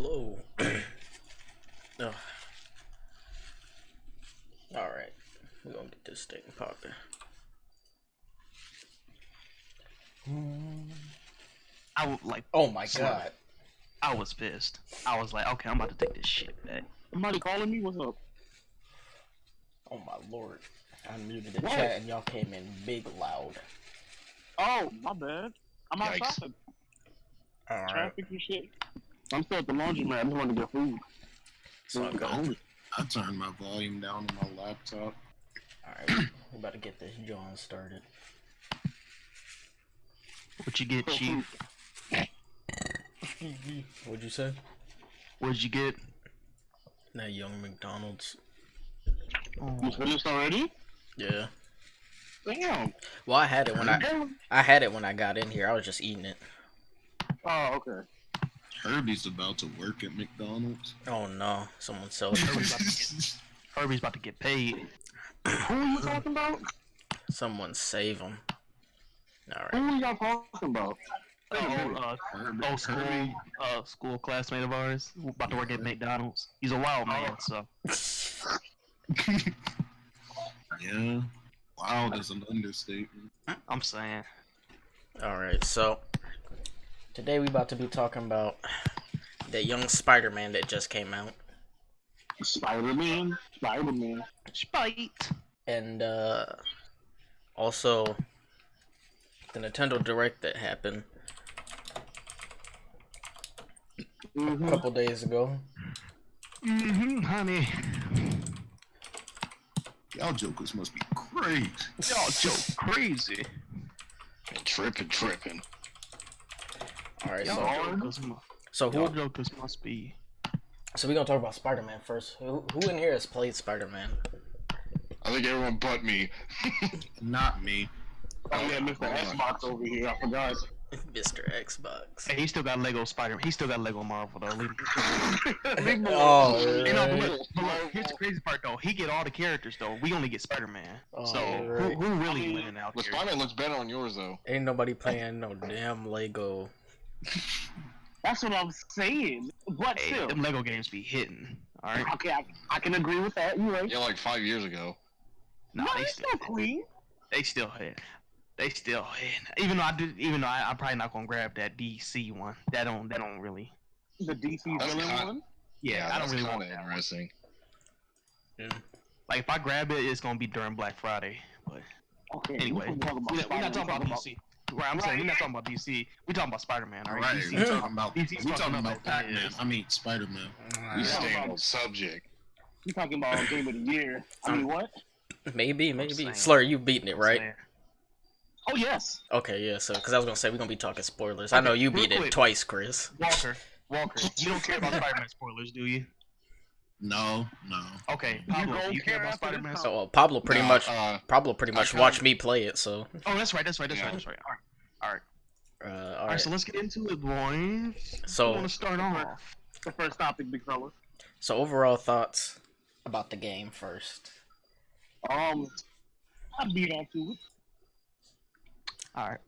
Hello. Oh. Alright. We're gonna get this thing popping. I would like. Oh my god. I was pissed. I was like, okay, I'm about to take this shit back. Somebody calling me? What's up? Oh my lord. I muted the chat and y'all came in big loud. Oh, my bad. I'm Yikes. outside. Alright. Traffic and shit. I'm still at the laundromat. I just want to get food. So good. I turned my volume down on my laptop. Alright, we're about to get this John started. What you get, Chief? What'd you say? What'd you get? That young McDonald's. You finished already? Yeah. Damn. Well, I had it when I got in here. I was just eating it. Oh, okay. Herbie's about to work at McDonald's. Oh no, someone sells Herbie's about to get paid. Who are you talking about? Someone save him. Alright. Who are y'all talking about? School classmate of ours, about to work at McDonald's. He's a wild man, so. Yeah. Wow, that's an understatement. I'm saying. Alright, so today we about to be talking about the young Spider-Man that just came out. Spider-Man. Spider-Man. Spite. And also the Nintendo Direct that happened a couple days ago. Honey. Y'all jokers must be crazy. Y'all joke crazy. Tripping. Alright, Y'all jokers must be. So we're gonna talk about Spider-Man first. Who in here has played Spider-Man? I think everyone but me. Not me. Oh, yeah, Mr. Xbox over here. I forgot. Mr. Xbox. Hey, he still got Lego Spider-Man. He still got Lego Marvel though. Oh, You know, but look, here's the crazy part though. He get all the characters though. We only get Spider-Man. So right. who really winning out The here? Spider-Man looks better on yours though. Ain't nobody playing no damn Lego. That's what I'm saying. But Hey, still. them Lego games be hitting. All right. Okay, I can agree with that. You right. Yeah, like 5 years ago. Nah, No, they it's still still clean. They still hit. They still hit. Even though I'm probably not gonna grab that DC one. That don't really. The DC That's villain kinda- one. Yeah, I don't really want that one. interesting. Like if I grab it, it's gonna be during Black Friday. But Okay. anyway, we're not talking about DC. Right, I'm saying we're not talking about DC. We're talking about Spider-Man. All right. Alright, DC, we're talking about, DC's we talking fucking about up Batman. is. I mean Spider-Man. We stay on subject. You talking about Game of the Year? I mean, what? Maybe. saying. Slur, you beating it, right? Saying. Oh yes. Okay, yeah. So, because I was gonna say we're gonna be talking spoilers. I know you real beat it quick. twice, Chris. Walker, you don't care about Spider-Man spoilers, do you? No. Okay, Pablo, do you care about Spider-Man? So Pablo pretty much kinda- watched me play it. So. Oh, that's right. Yeah. All right. All All right, so let's get into it, boys. So- I want to start off. The first topic, big fella. So overall thoughts about the game first. I beat on to it. All right.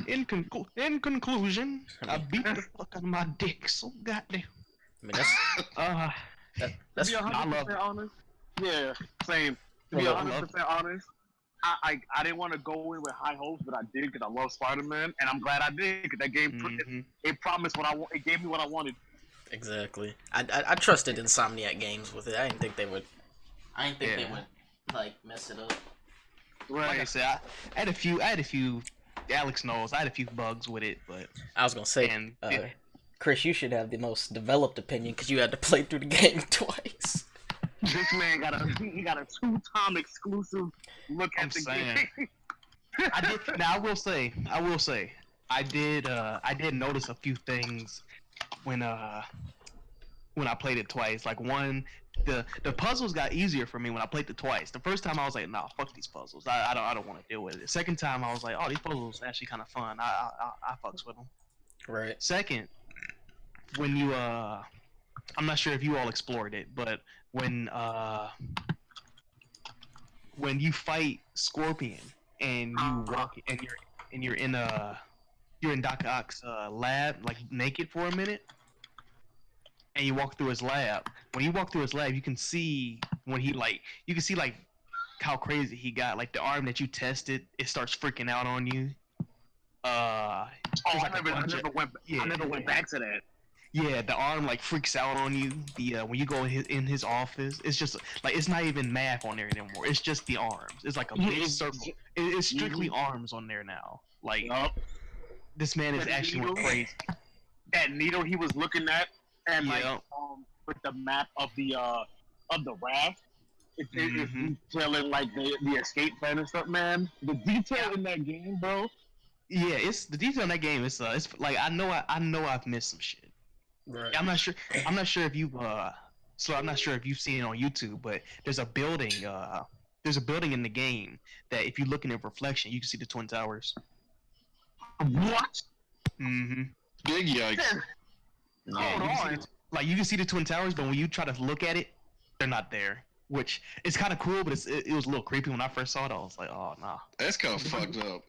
In conclusion, I beat the fuck out of my dick. So goddamn. I mean, that's To be I love 100% honest. Yeah, same. To be Well, 100% honest, I didn't want to go in with high hopes, but I did because I love Spider-Man, and I'm glad I did because that game it promised what I want. It gave me what I wanted. exactly. I trusted Insomniac Games with it. I didn't think they would. They would like mess it up. Like I said, I had a few. Alex knows I had a few bugs with it, but I was gonna say, and Chris, you should have the most developed opinion because you had to play through the game twice. This man got a 2-time exclusive look I'm at the saying. game. I did. Now I will say, I did notice a few things when I played it twice. Like one, the puzzles got easier for me when I played it twice. The first time I was like, nah, fuck these puzzles. I don't want to deal with it. The second time I was like, oh, these puzzles are actually kind of fun. I fucks with them. Right. Second, when you I'm not sure if you all explored it, but when you fight Scorpion and you walk and you're in a you're in Doc Ock's lab, like naked for a minute, and you walk through his lab. When you walk through his lab, you can see when he you can see like how crazy he got. Like the arm that you tested, it starts freaking out on you. I never went back to that. Yeah, the arm like freaks out on you. When you go in his office, it's just like it's not even math on there anymore. It's just the arms. It's like a big circle. It's strictly arms on there now. Like this man is actually went crazy. That needle he was looking at, and with the map of the raft, it's telling like the escape plan and stuff. Man, the detail in that game, bro. Yeah, it's the detail in that game. It's like I know I've missed some shit. Right. I'm not sure if you've I'm not sure if you've seen it on YouTube, but there's a building in the game that if you look in the reflection, you can see the Twin Towers. What? Mm-hmm. Big yikes. Yeah, you can see the Twin Towers, but when you try to look at it, they're not there. Which is kind of cool, but it was a little creepy when I first saw it. I was like, oh nah. That's kind of fucked up.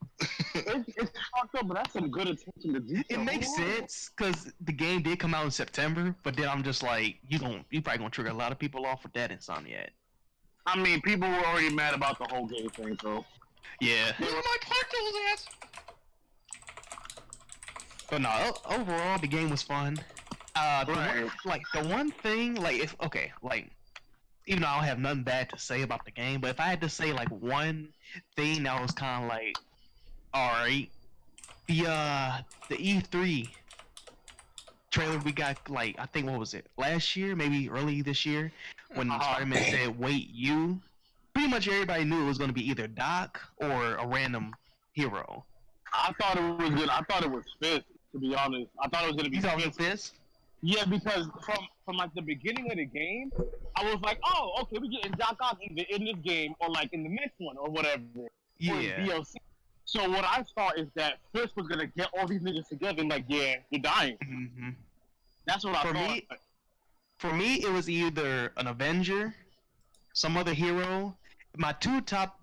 It's fucked up, but that's some good attention to detail. It makes sense because the game did come out in September, but then I'm just like, you probably gonna trigger a lot of people off with that Insomniac. I mean, people were already mad about the whole game thing, so. Yeah. Where my particles at? But no, overall the game was fun. The one thing, even though I don't have nothing bad to say about the game, but if I had to say like one thing that was kind of like, alright, the E3 trailer we got, like, I think, what was it, last year, maybe early this year, when Spider-Man said, wait, you, pretty much everybody knew it was going to be either Doc or a random hero. I thought it was good. I thought it was Fist, to be honest. I thought it was going to be You thought it was Fist? Yeah, because from like the beginning of the game, I was like, oh, okay, we're getting Doc Ock in this game, or like in the next one, or whatever. Yeah. DLC. So what I thought is that Fist was gonna get all these niggas together and like, yeah, you're dying. Mm-hmm. That's what I thought. For me, it was either an Avenger, some other hero. My two top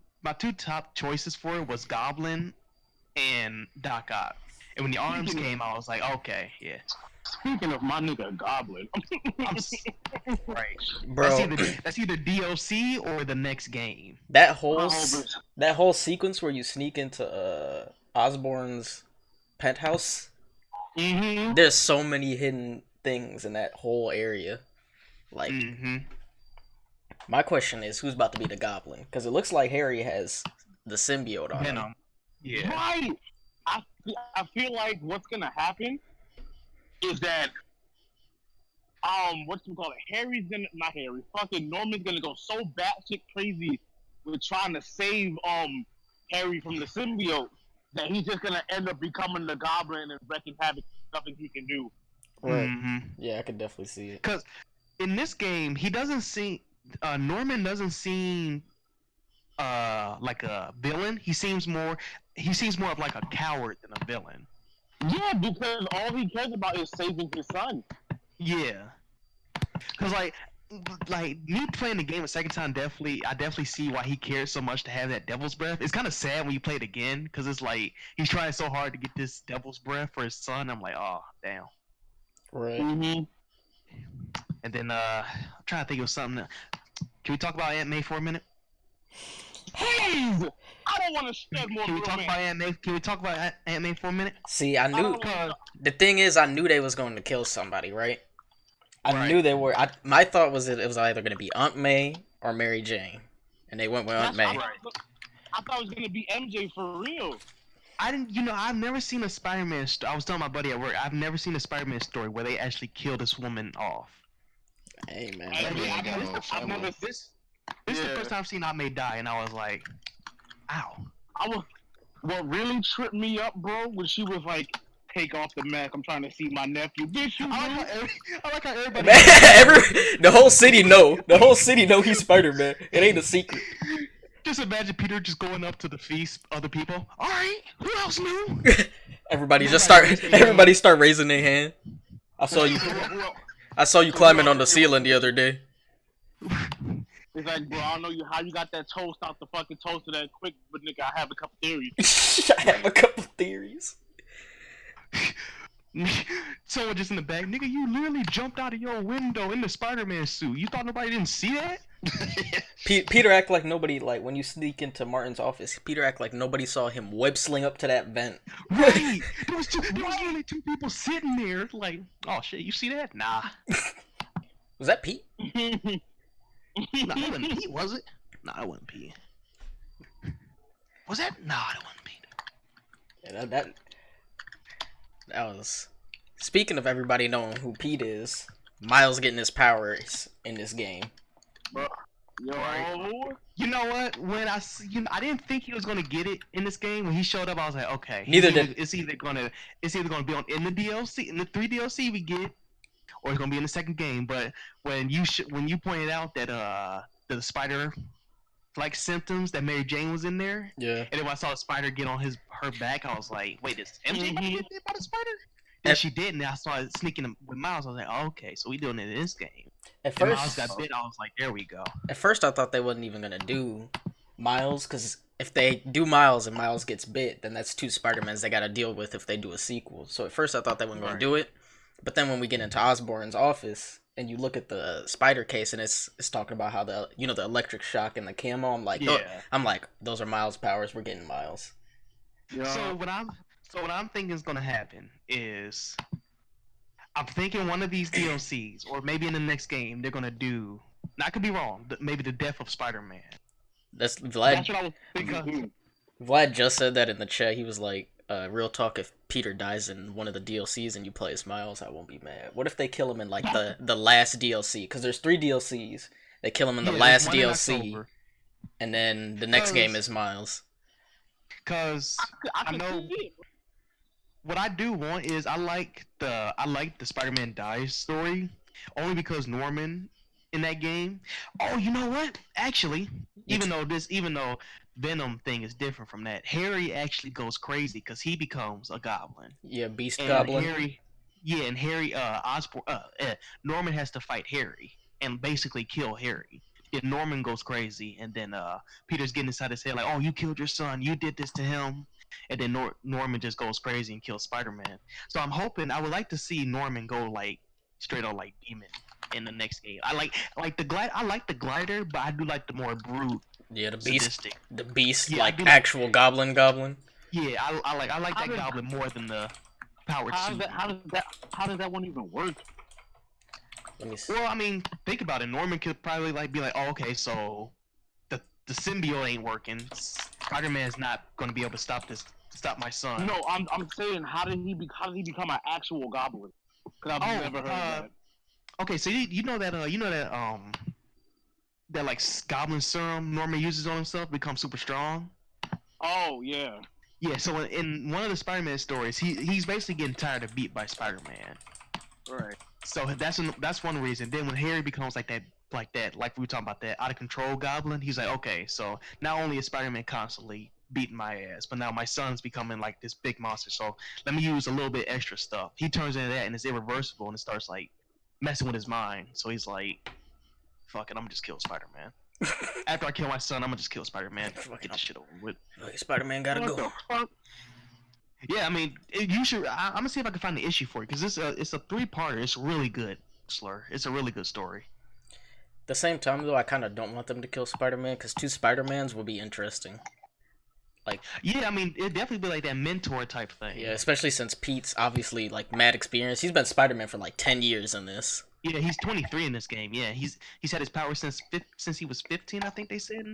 choices for it was Goblin and Doc Ock. And when the arms came, I was like, okay, yeah. Speaking of my nigga Goblin, right, Bro, that's either DLC or the next game. That whole sequence where you sneak into Osborn's penthouse. Mm-hmm. There's so many hidden things in that whole area. Like, my question is, who's about to be the Goblin? Because it looks like Harry has the symbiote on him. Yeah. Right. I feel like what's gonna happen is that fucking Norman's gonna go so batshit crazy with trying to save Harry from the symbiote that he's just gonna end up becoming the Goblin and wrecking havoc. Nothing he can do. Right. Mm-hmm. Yeah, I could definitely see it. Because in this game, Norman doesn't seem like a villain. He seems more of like a coward than a villain. Yeah, because all he cares about is saving his son. Yeah. Because like me playing the game a second time, I definitely see why he cares so much to have that devil's breath. It's kind of sad when you play it again, because it's like he's trying so hard to get this devil's breath for his son. I'm like, oh damn. Right. Mm-hmm. And then I'm trying to think of something. Can we talk about Aunt May for a minute? Please! I don't want to shed more. Can we talk about Aunt May? Can we talk about Aunt May for a minute? See, I knew the thing is, I knew they was going to kill somebody, right? I knew they were. My thought was that it was either going to be Aunt May or Mary Jane, and they went with Aunt May. I thought it was going to be MJ for real. I've never seen a Spider-Man. I was telling my buddy at work, I've never seen a Spider-Man story where they actually kill this woman off. Hey man, This is the first time I've seen Aunt May die, and I was like, ow. What really tripped me up, bro, when she was like, take off the mask, I'm trying to see my nephew. Bitch, I like how everybody... the whole city know. The whole city know he's Spider-Man. It ain't a secret. Just imagine Peter just going up to the feast, other people. Alright, who else knew? Everybody start raising their hand. I saw you climbing on the ceiling the other day. It's like, bro, I don't know how you got that toast out the fucking toaster that quick, but nigga, I have a couple theories. I have a couple theories. Someone just in the back, nigga, you literally jumped out of your window in the Spider-Man suit. You thought nobody didn't see that? Peter act like nobody, like, when you sneak into Martin's office, Peter act like nobody saw him web sling up to that vent. Right. There was literally two people sitting there, like, oh shit, you see that? Nah. Was that Pete? Nah, it wasn't Pete, was it? Nah, it wasn't Pete. Was that? Nah, it wasn't Pete. Yeah, that was. Speaking of everybody knowing who Pete is, Miles getting his powers in this game. Yo. You know what? When I didn't think he was gonna get it in this game. When he showed up, I was like, okay. Neither did. It's either gonna be in the DLC, in the 3 DLC we get, or it's gonna be in the second game. But when you pointed out that the spider like symptoms that Mary Jane was in there, yeah. And then when I saw the spider get on her back, I was like, wait, is MJ gonna get bit by the spider? And she did, and I saw it sneaking with Miles. I was like, oh, okay, so we doing it in this game. At and first, Miles got bit. I was like, there we go. At first, I thought they wasn't even gonna do Miles, because if they do Miles and Miles gets bit, then that's 2 Spider-Mans they gotta deal with if they do a sequel. So at first, I thought they weren't gonna do it, but then when we get into Osborn's office and you look at the spider case and it's talking about how the electric shock and the camo, I'm like, those are Miles' powers. We're getting Miles. Yeah. So what I'm thinking is gonna happen is, I'm thinking one of these DLCs, or maybe in the next game, they're gonna do. And I could be wrong. Maybe the death of Spider-Man. That's Vlad. That's what I was thinking. Vlad just said that in the chat. He was like, "Real talk. If Peter dies in one of the DLCs and you play as Miles, I won't be mad. What if they kill him in like the last DLC? Because there's 3 DLCs. They kill him in the last DLC, and then the next game is Miles. Because I know. What I do want is I like the Spider-Man dies story only because Norman in that game. Oh, you know what? Actually, even though Venom thing is different from that, Harry actually goes crazy because he becomes a goblin. Yeah, Beast Goblin. Norman has to fight Harry and basically kill Harry. Then Norman goes crazy, and then Peter's getting inside his head like, "Oh, you killed your son. You did this to him." And then Norman just goes crazy and kills Spider-Man. So I'm hoping, I would like to see Norman go like straight on like demon in the next game. I like the glider, but I do like the more brute. Yeah, the beast, sadistic. the beast, like actual goblin. Yeah, I like that goblin more than the powered suit. How does that one even work? Let me see. Well, I mean, think about it. Norman could probably like be like, "Oh, okay, so the symbiote ain't working. Spider-Man's not gonna be able to stop my son." No, I'm saying how did he become an actual goblin? Because I've never heard of that. Okay, so you know that that like goblin serum Norman uses on himself becomes super strong. Oh yeah. Yeah, so in one of the Spider-Man stories, he's basically getting tired of beat by Spider-Man. Right. So that's one reason. Then when Harry becomes like we were talking about that out of control goblin, he's like, okay, so not only is Spider-Man constantly beating my ass, but now my son's becoming like this big monster. So let me use a little bit extra stuff. He turns into that, and it's irreversible, and it starts like messing with his mind. So he's like, fuck it, I'm gonna just kill Spider-Man. After I kill my son, I'm gonna just kill Spider-Man. Get this shit over with. Spider-Man gotta go. Yeah, I mean, you should. I'm gonna see if I can find the issue for you, because it's a 3-parter. It's really good, Slur. It's a really good story. At the same time, though, I kind of don't want them to kill Spider-Man, because 2 Spider-Mans will be interesting. Like, yeah, I mean, it'd definitely be like that mentor type thing. Yeah, especially since Pete's obviously like mad experience. He's been Spider-Man for like 10 years in this. Yeah, he's 23 in this game. Yeah, he's had his power since he was 15. I think they said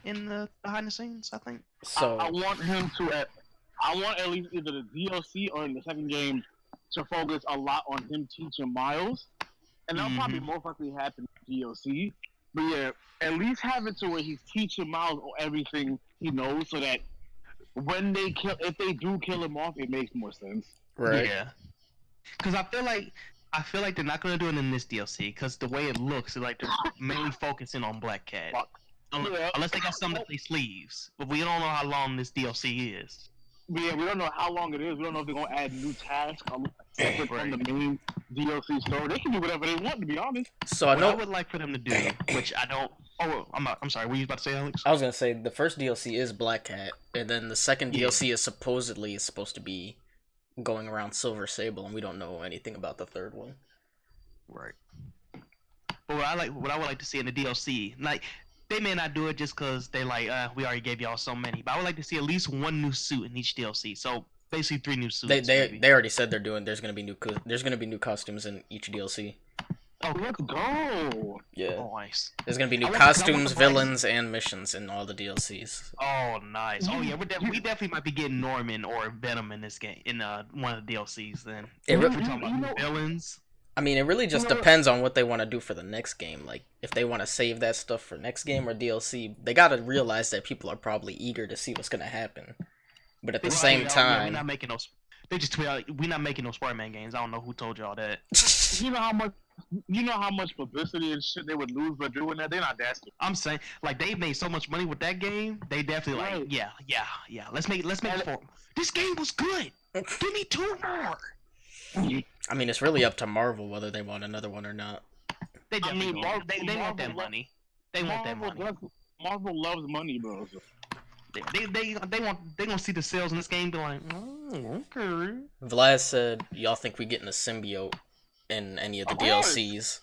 in the behind the scenes. I think. So I want him to. I want at least either the DLC or in the second game to focus a lot on him teaching Miles, and that'll probably most likely happen in DLC. But yeah, at least have it to where he's teaching Miles everything he knows, so that when if they do kill him off, it makes more sense. Right. Yeah. Because I feel like they're not gonna do it in this DLC, because the way it looks, is like they're mainly focusing on Black Cat. Unless they got something up their sleeves, but we don't know how long this DLC is. Yeah, we don't know how long it is. We don't know if they're gonna add new tasks separate from the main DLC story. They can do whatever they want, to be honest. So what I would like for them to do, which I don't. Oh, I'm sorry. What were you about to say, Alex? I was gonna say the first DLC is Black Cat, and then the second DLC is supposed to be going around Silver Sable, and we don't know anything about the third one. Right. But what I would like to see in the DLC, like they may not do it just because they like, we already gave y'all so many, but I would like to see at least one new suit in each DLC. So basically 3 new suits. They already said they're doing. There's gonna be new costumes in each DLC. Oh, Let's go. Yeah. Oh, nice. There's gonna be new I want the costumes, black- villains, and missions in all the DLCs. Oh, nice. Oh, yeah, we definitely might be getting Norman or Venom in this game, in one of the DLCs then. It We're re- talking about new villains. I mean, it really just depends on what they want to do for the next game. Like, if they want to save that stuff for next game or DLC, they gotta realize that people are probably eager to see what's gonna happen. But at the same Yeah, time, we're not making those. They just tweet out, we're not making no Spider-Man games. I don't know who told y'all that. You know how much publicity and shit they would lose by doing that. They're not that stupid. I'm saying, like, they made so much money with that game. They definitely like, Right. yeah. Let's make it for. This game was good. Give me 2 more. I mean, it's really up to Marvel whether they want another one or not. They definitely mean, don't. They want Marvel- that money. They want that money. Marvel loves money, bro. So. They gonna see the sales in this game. Be like, oh, okay. Vlad said, "Y'all think we getting a symbiote in any of the Of course. DLCs?"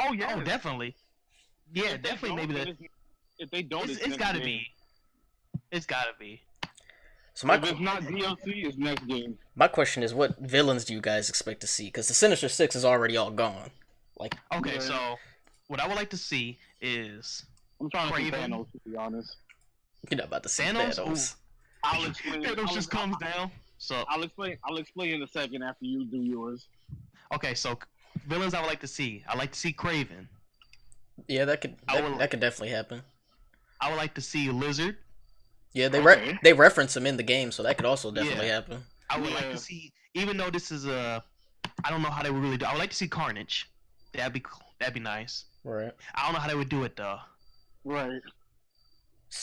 Oh yeah, Oh, definitely. Yeah, definitely. Maybe that. If they don't, It's gotta be. It's gotta be. So If it's not DLC, it's next game. my question is, what villains do you guys expect to see? Because the Sinister Six is already all gone. Like, Okay, Yeah. so what I would like to see is I'm trying to see Craven. Thanos, to be honest. you're not about to see Thanos. Thanos. I'll explain. Thanos just comes down. So I'll explain in a second after you do yours. okay, so villains I would like to see. I like to see Craven. Yeah, that could I will- that could definitely happen. I would like to see Lizard. Yeah, Okay. they reference him in the game, so that could also definitely Yeah. happen. I would like Yeah. to see, even though this is a, I don't know how they would really do. I would like to see Carnage. That'd be cool. That'd be nice. Right. I don't know how they would do it though. Right.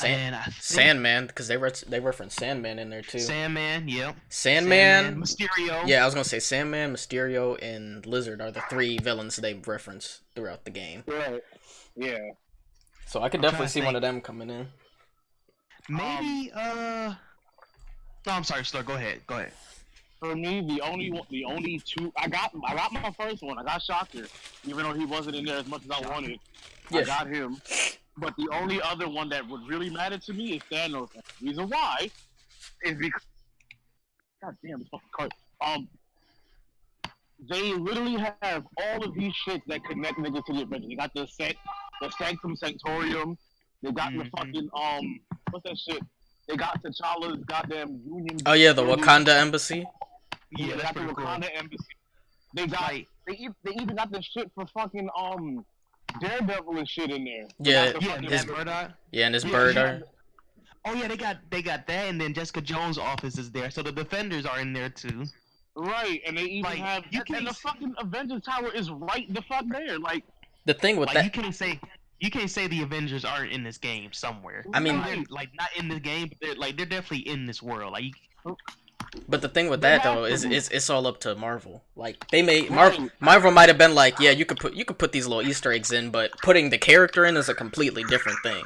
And I think Sandman, because they reference Sandman in there too. Sandman, yep. Sandman. Mysterio. Yeah, I was gonna say Sandman, Mysterio, and Lizard are the 3 villains they reference throughout the game. Right. Yeah. So I could I'm definitely trying to see one think. of them coming in. Maybe No, I'm sorry, Slur. Go ahead. Go ahead. For me, the only 2 I got my first one. I got Shocker, even though he wasn't in there as much as I wanted. I Yes. got him. But the only other one that would really matter to me is Thanos. The reason why is because God damn, this fucking card. They literally have all of these shits that connect niggas to the Avengers. They got the Sanctum Sanctorium. They got the fucking what's that shit? They got T'Challa's goddamn Union. Oh yeah, the Wakanda embassy. Yeah, they that's got the pretty cool. Wakanda embassy. They got Like, they even got the shit for fucking Daredevil and shit in there. Yeah, They got the yeah, fucking- his bird. Yeah, and his Yeah, bird yeah. art. Oh yeah, they got that, and then Jessica Jones' office is there, so the Defenders are in there too. Right, and they even Like, have you and can't the fucking Avengers Tower is right the fuck there. Like, The thing with Like that, you can't say the Avengers aren't in this game somewhere. I mean- they're, like not in the game, but they're definitely in this world. Like but the thing with They that have though to is be. it's all up to Marvel. Like they may Right. Marvel might have been like, yeah, you could put these little Easter eggs in, but putting the character in is a completely different thing.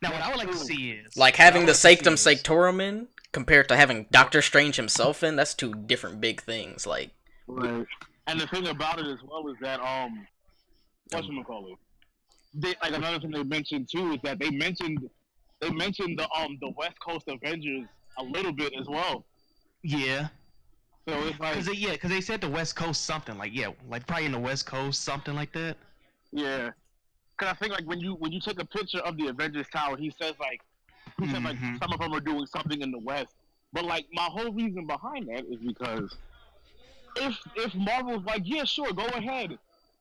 now, what I would like to see is Like what I having would the like to Sanctum see is- Sanctorum in compared to having Doctor Strange himself in, that's 2 different big things. Like, right. And the thing about it as well is that whatchamacallit? Like another thing they mentioned too is that they mentioned the West Coast Avengers a little bit as well. Yeah, So it's like because they said the West Coast something like like probably in the West Coast something like that. yeah. Cause I think like when you take a picture of the Avengers Tower, he said like Mhm. some of them are doing something in the West. But like my whole reason behind that is because if Marvel's like, yeah, sure, go ahead,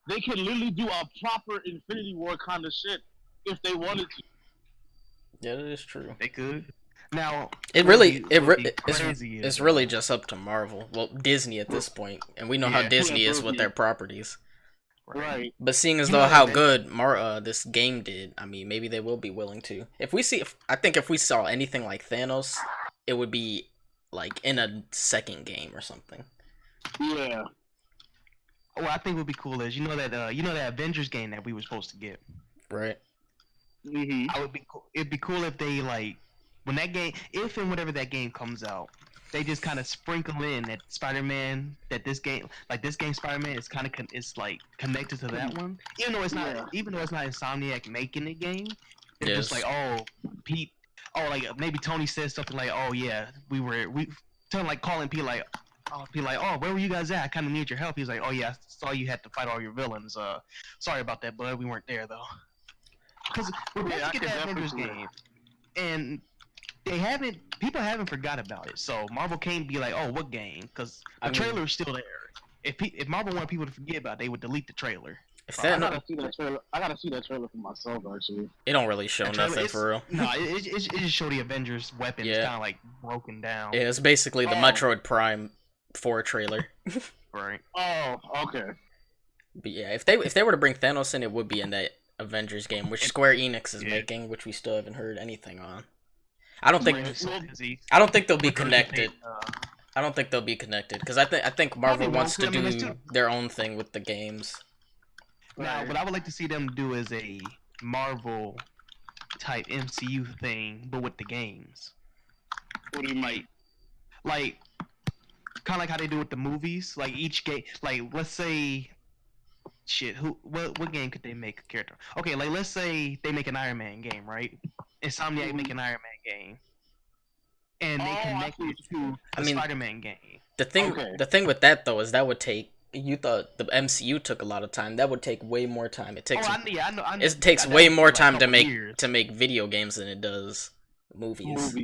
they could literally do a proper Infinity War kind of shit if they wanted to. yeah, that is true. They could. Now It what really would be it's crazy is, it's really just up to Marvel. Well, Disney at this point, and we know how Yeah. Disney Yeah, is with Disney. their properties. Right. But seeing as You though know how that- good this game did, I mean, maybe they will be willing to. I think if we saw anything like Thanos, it would be like in a second game or something. Yeah. what I think would be cool is that Avengers game that we were supposed to get. Right. Mm-hmm. I would be cool. It'd be cool if they like when that game, if and whenever that game comes out, they just kind of sprinkle in that Spider-Man, that this game Spider-Man is kind of is like connected to that one, even though it's not Insomniac making the game. They're just like, oh, Pete, like maybe Tony says something like, oh yeah, we turn like calling Pete like. Oh, Pete like, oh, where were you guys at? I kind of need your help. He's like, oh yeah, I saw you had to fight all your villains. Sorry about that, bud. We weren't there though. Because we're about to get that Avengers game, and people haven't forgot about it. So Marvel can't be like, oh, what game? Because the trailer is still there. If Marvel wanted people to forget about it, they would delete the trailer. I gotta see that trailer. I gotta see that trailer for myself, actually. It don't really show nothing for real. No, it just show the Avengers weapons kind of like broken down. Yeah, it's basically the Metroid Prime 4 trailer. Right. Oh, okay. But yeah, if they were to bring Thanos in, it would be in that Avengers game, which Square Enix is making, which we still haven't heard anything on. I don't think they'll be connected. I don't think they'll be connected because I think Marvel wants to do their own thing with the games. Now, what I would like to see them do is a Marvel type MCU thing, but with the games. What do you mean? Like kind of like how they do with the movies. Like each game, like let's say, what game could they make a character? Okay, like let's say they make an Iron Man game, right? Insomniac make an Iron Man game, and they connect it to the Spider-Man game. The thing with that though is that would take. You thought the MCU took a lot of time. That would take way more time. It takes. It takes way more time to make video games than it does movies.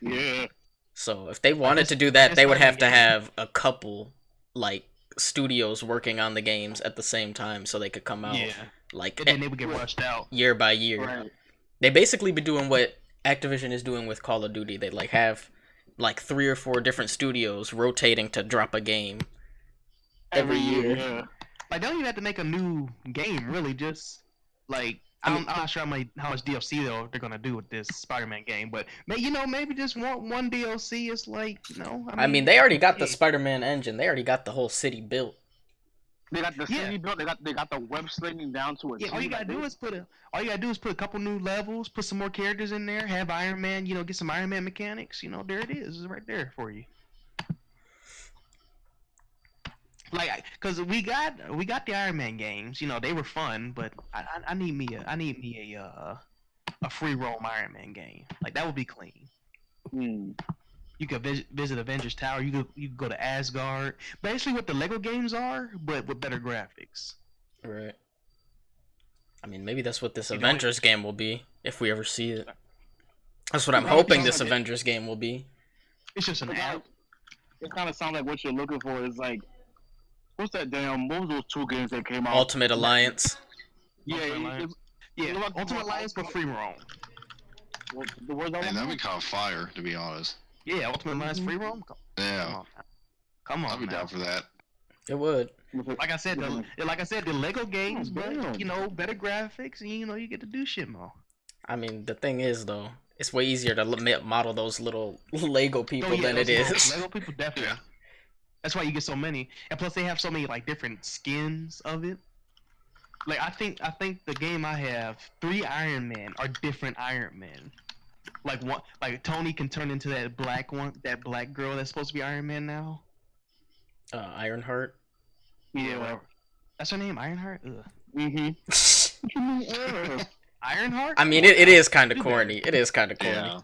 Yeah. So if they wanted to do that, they would have to have a couple like studios working on the games at the same time, so they could come out like. And then they would get rushed out year by year. Right. They basically be doing what Activision is doing with Call of Duty. They like have like 3 or 4 different studios rotating to drop a game. Every year. Yeah. Like they don't even have to make a new game, really. Just like I'm not sure how much DLC they're gonna do with this Spider-Man game, but maybe just one DLC is like I mean they already got the Spider-Man engine. They already got the whole city built. They got the city built. They got the web slinging down to it. Yeah, all you gotta do is put a couple new levels, put some more characters in there, have Iron Man. Get some Iron Man mechanics. There it is. It's right there for you. Like, cause we got the Iron Man games, they were fun, but I need me a free roam Iron Man game. Like that would be clean. You could visit Avengers Tower. You could go to Asgard. Basically, what the Lego games are, but with better graphics. Right. I mean, maybe that's what this Avengers game will be if we ever see it. That's what I'm hoping this Avengers game will be. It's just an app. It kind of sounds like what you're looking for is like. What's that damn? What was those 2 games that came out? Ultimate Alliance. Yeah, Ultimate Alliance for free roam. That'd be kind of fire, to be honest. Yeah, Ultimate Alliance free roam. Yeah. Come on. I'd be down for that. It would. Like I said, the Lego games, but better graphics, and you get to do shit more. I mean, the thing is though, it's way easier to model those little Lego people than it is. Lego people definitely. Yeah. That's why you get so many, and plus they have so many like different skins of it. Like I think the game I have 3 Iron Man are different Iron Men. Like one, like Tony can turn into that black girl that's supposed to be Iron Man now. Ironheart. Yeah, whatever. That's her name, Ironheart. Ugh. Ironheart. I mean, it is kind of corny. It is kind of corny. Yeah.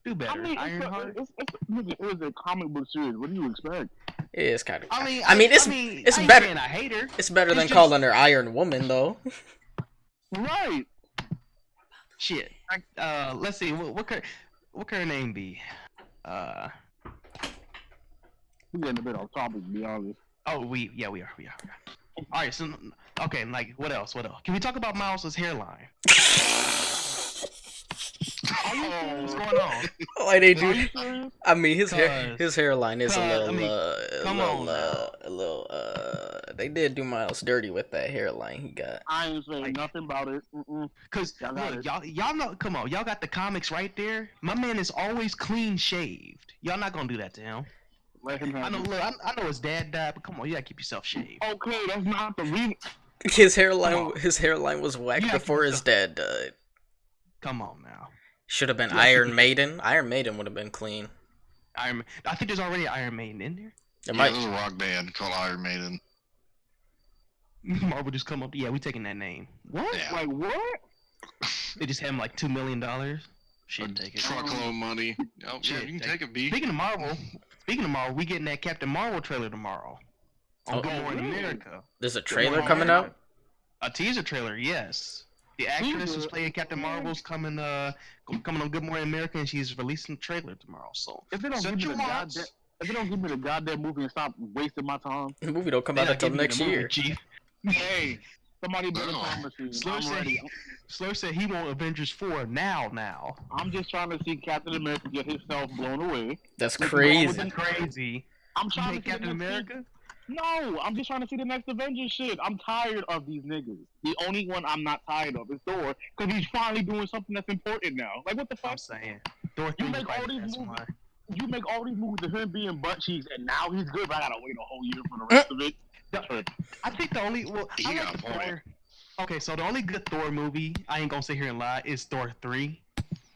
Do better. Ironheart. It was a comic book series. What do you expect? It is kind of. I mean, it's better. I hate her. It's better than calling her Iron Woman, though. Right. Shit. Let's see. What could her name be? We're getting a bit off topic, to be honest. Oh, we are. All right. So, okay. Like, what else? Can we talk about Miles's hairline? What's going on? Why they do? I mean, his hairline is a little. They did do Miles dirty with that hairline he got. I ain't saying nothing about it. Cause y'all know. Come on, y'all got the comics right there. My man is always clean shaved. Y'all not gonna do that to him. Let him have I know his dad died, but come on, you gotta keep yourself shaved. Okay, that's not the reason. His hairline was whacked before his dad died. Come on now. Should have been Iron Maiden. Iron Maiden would have been clean. Iron. I think there's already Iron Maiden in there. It Yeah, might. there's a rock band called Iron Maiden. Marvel just come up. Yeah, we taking that name. What? Yeah. Like what? They just had him like $2 million. Shit, take it. Truckload of money. Oh, yeah, you can take it, B. Speaking of Marvel, we getting that Captain Marvel trailer tomorrow. On Good Morning America. There's a trailer coming out. A teaser trailer, yes. The actress who's playing Captain Marvel's coming on Good Morning America, and she's releasing a trailer tomorrow. So If they don't give me the goddamn movie and stop wasting my time. The movie don't come out until next year. Chief. Hey, somebody better time machine. Slur said he want Avengers 4 now. I'm just trying to see Captain America get himself blown away. That's crazy. Crazy. I'm trying to see Captain America. No, I'm just trying to see the next Avengers shit. I'm tired of these niggas. The only one I'm not tired of is Thor, because he's finally doing something that's important now. Like, what the fuck? I'm saying. Thor You make all these movies. You make all these movies of him being butt cheeks, and now he's good, but I gotta wait a whole year for the rest of it. I think the only He got a point. Okay, so the only good Thor movie, I ain't gonna sit here and lie, is Thor 3.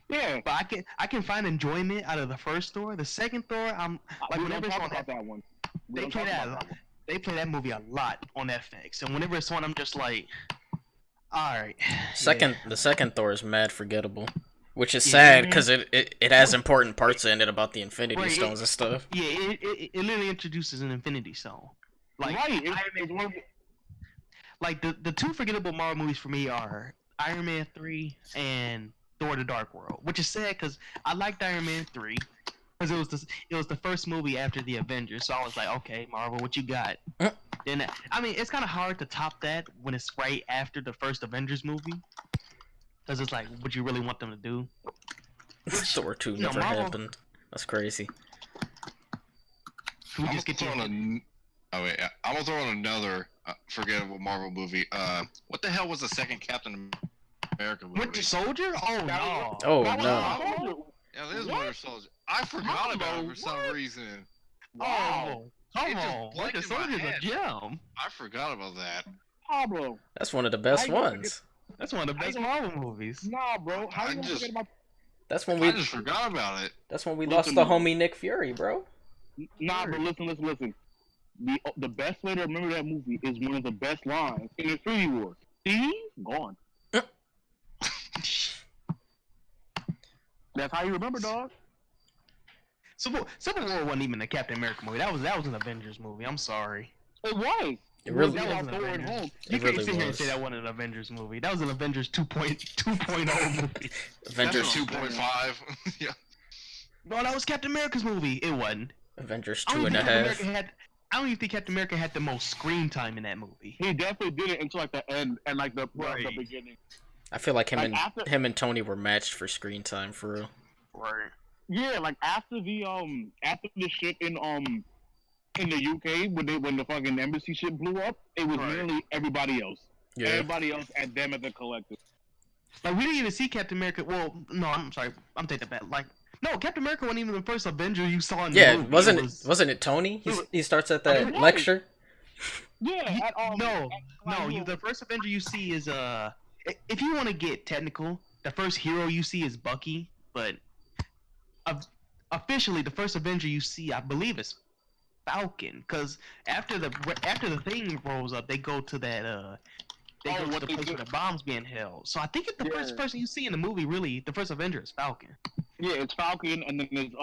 Yeah. But I can find enjoyment out of the first Thor. The second Thor, I'm like, we whenever don't it's talk on about that one. We they don't play talk that. about one. They play that movie a lot on FX, and whenever it's on, I'm just like, all right. The second Thor is mad forgettable, which is sad because it has important parts in it about the Infinity Stones and stuff. Yeah, it literally introduces an Infinity Stone. Like, Right. It's one of the- like the two forgettable Marvel movies for me are Iron Man 3 and Thor: The Dark World, which is sad because I liked Iron Man 3 because it was the first movie after the Avengers, so I was like, okay, Marvel, what you got? Then I mean, it's kind of hard to top that when it's right after the first Avengers movie, because it's like, what you really want them to do? Thor 2 No, never Marvel- happened. That's crazy. We I'm just get gonna to throw in I'm gonna throw in another forgettable Marvel movie. What the hell was the second Captain America movie? Winter Soldier? Oh no! Oh That was no. Soldier. Yeah, this is What? Winter Soldier. I forgot about it for some What? reason. Oh, come It just on! blanked Winter in my Soldier's a head. gem. I forgot about that. Pablo. That's one of the best I ain't gonna ones. That's one of the best Marvel movies. Nah, bro. How I you gonna just- forget about? That's when I just forgot about it. lost the homie Nick Fury, bro. Nah, but listen. The best way to remember that movie is one of the best lines in Infinity War. See, gone. That's how you remember, dog. Civil War wasn't even a Captain America movie. That was an Avengers movie. I'm sorry. It was. It really, That was That an was Thor and Avengers. Hulk. You It can't really sit here and was. say that wasn't an Avengers movie. That was an Avengers 2.0 movie. Avengers That's 2.5. Yeah. No, that was Captain America's movie. It wasn't. Avengers I don't 2 and a even think half. I don't even think Captain America had the most screen time in that movie. He definitely did it until like the end and like the Right. beginning. I feel like Like, after- him and Tony were matched for screen time for real. Right. Yeah, like after the shit in the UK when the fucking embassy shit blew up, it was Right. nearly everybody else. Yeah. Everybody else and them as a collective. Like, we didn't even see Captain America. Well, no, I'm sorry. I'm taking that back. Like, no, Captain America wasn't even the first Avenger you saw in the Yeah, movie. wasn't it Tony? He starts at It that was. lecture. Yeah, The first Avenger you see is if you want to get technical, the first hero you see is Bucky, but officially the first Avenger you see, I believe, is Falcon, because after the thing rolls up, they go to that they go to what the they place do- where the bomb's being held. So I think it's the first Yeah. person you see in the movie, really, the first Avenger is Falcon. Yeah, it's Falcon and then there's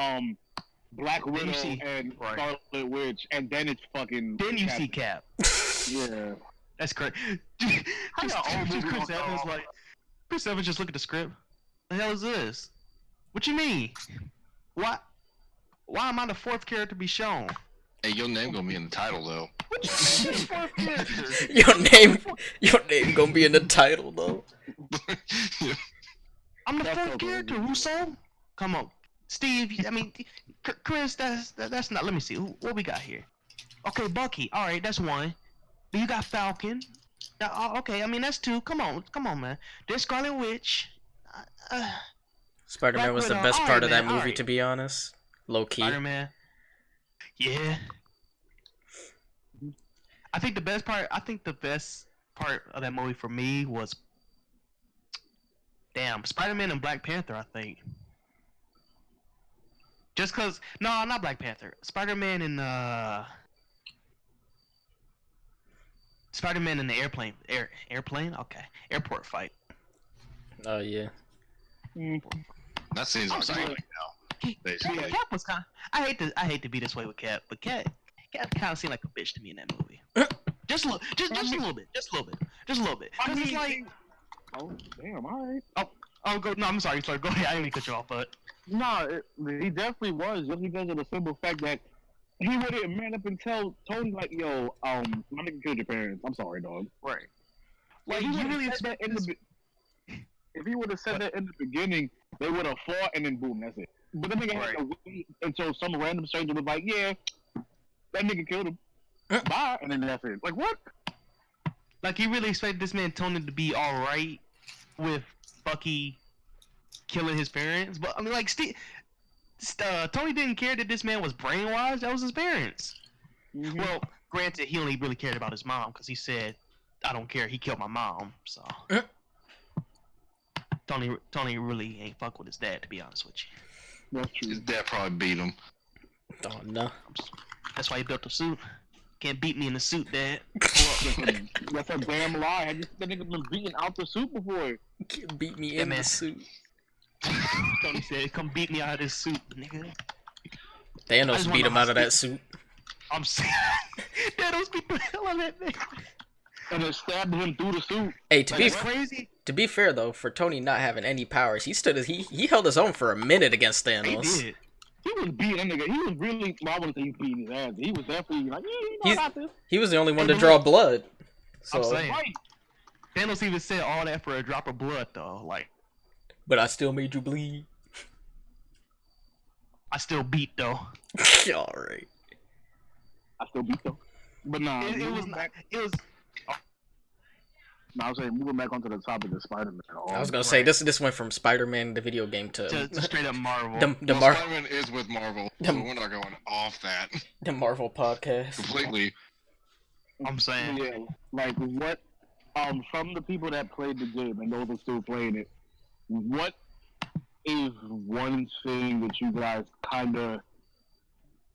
Black Widow see- and right. Scarlet Witch and then it's fucking Then you see Captain. Cap. Yeah. That's correct. How y'all all movie Chris on- Evans like Chris Evans just look at the script. The hell is this? What you mean? Why am I the fourth character to be shown? Hey, your name gonna be in the title though. Your name gonna be in the title though. I'm the That's fourth so character, crazy. Russo. Come on, Steve. I mean, Chris. That's not. Let me see. What we got here? Okay, Bucky. All right, that's one. Then you got Falcon. Okay, I mean that's two. Come on, man. There's Scarlet Witch. Spider-Man Black was the Widow. best Alright, part of that man, movie, alright. to be honest. Low key. Spider-Man. Yeah. I think the best part of that movie for me was Spider-Man and Black Panther, I think. Just cause no, not Black Panther. Spider-Man in Spider-Man in the airplane. Okay, airport fight. Oh yeah. That seems I'm like sorry. right now. Basically. Cap was kind. I hate to be this way with Cap, but Cap kind of seemed like a bitch to me in that movie. just a little bit, just a little bit. Cause it's like, Oh damn! All right. oh, go. No, I'm sorry. Go ahead. I didn't mean to cut you off, but No, he definitely was just because of the simple fact that he wouldn't man up and tell Tony like, "Yo, my nigga killed your parents. I'm sorry, dog." right. Like, Like he you would've really said expect that in this? if he would have said that in the beginning, they would have fought and then boom, that's it. But the nigga had to wait until some random stranger was like, "Yeah, that nigga killed him." Bye, and then that's it. Like what? Like you really expect this man Tony to be all right with Bucky killing his parents? But I mean, like Tony didn't care that this man was brainwashed. That was his parents. Mm-hmm. Well, granted, he only really cared about his mom because he said, "I don't care. He killed my mom." So Tony really ain't fuck with his dad, to be honest with you. That's true. His dad probably beat him. Oh no. That's why he built the suit. Can't beat me in the suit, Dad. That's a damn lie. I just the nigga been beaten out the suit before. You can't beat me Yeah, in man. the suit. Tony said, "Come beat me out of this suit, nigga." I Thanos just beat wanna him know out of how that suit. I'm saying, Thanos beat the hell out of that nigga. And then stabbed him through the suit. Hey, That's crazy. to be fair though, for Tony not having any powers, he held his own for a minute against He Thanos. did. He was beating that nigga. He was really. Well, I wouldn't say he was beating his ass. He was definitely like, "Yeah, you know about this." He was the only one Hey, to draw blood. So, I'm saying. Right. Thanos even said all that for a drop of blood, though. Like, but I still made you bleed. I still beat, though. All right. I still beat them. But nah, It was moving not. back. It was. No, I was saying moving back onto the topic of Spider-Man. I was gonna say this went from Spider-Man the video game To to straight up Marvel. the Well, Spider-Man is with Marvel, so The- we're not going off that the Marvel podcast. completely. I'm saying. Yeah, like what? From the people that played the game and those who are still playing it, what is one thing that you guys kind of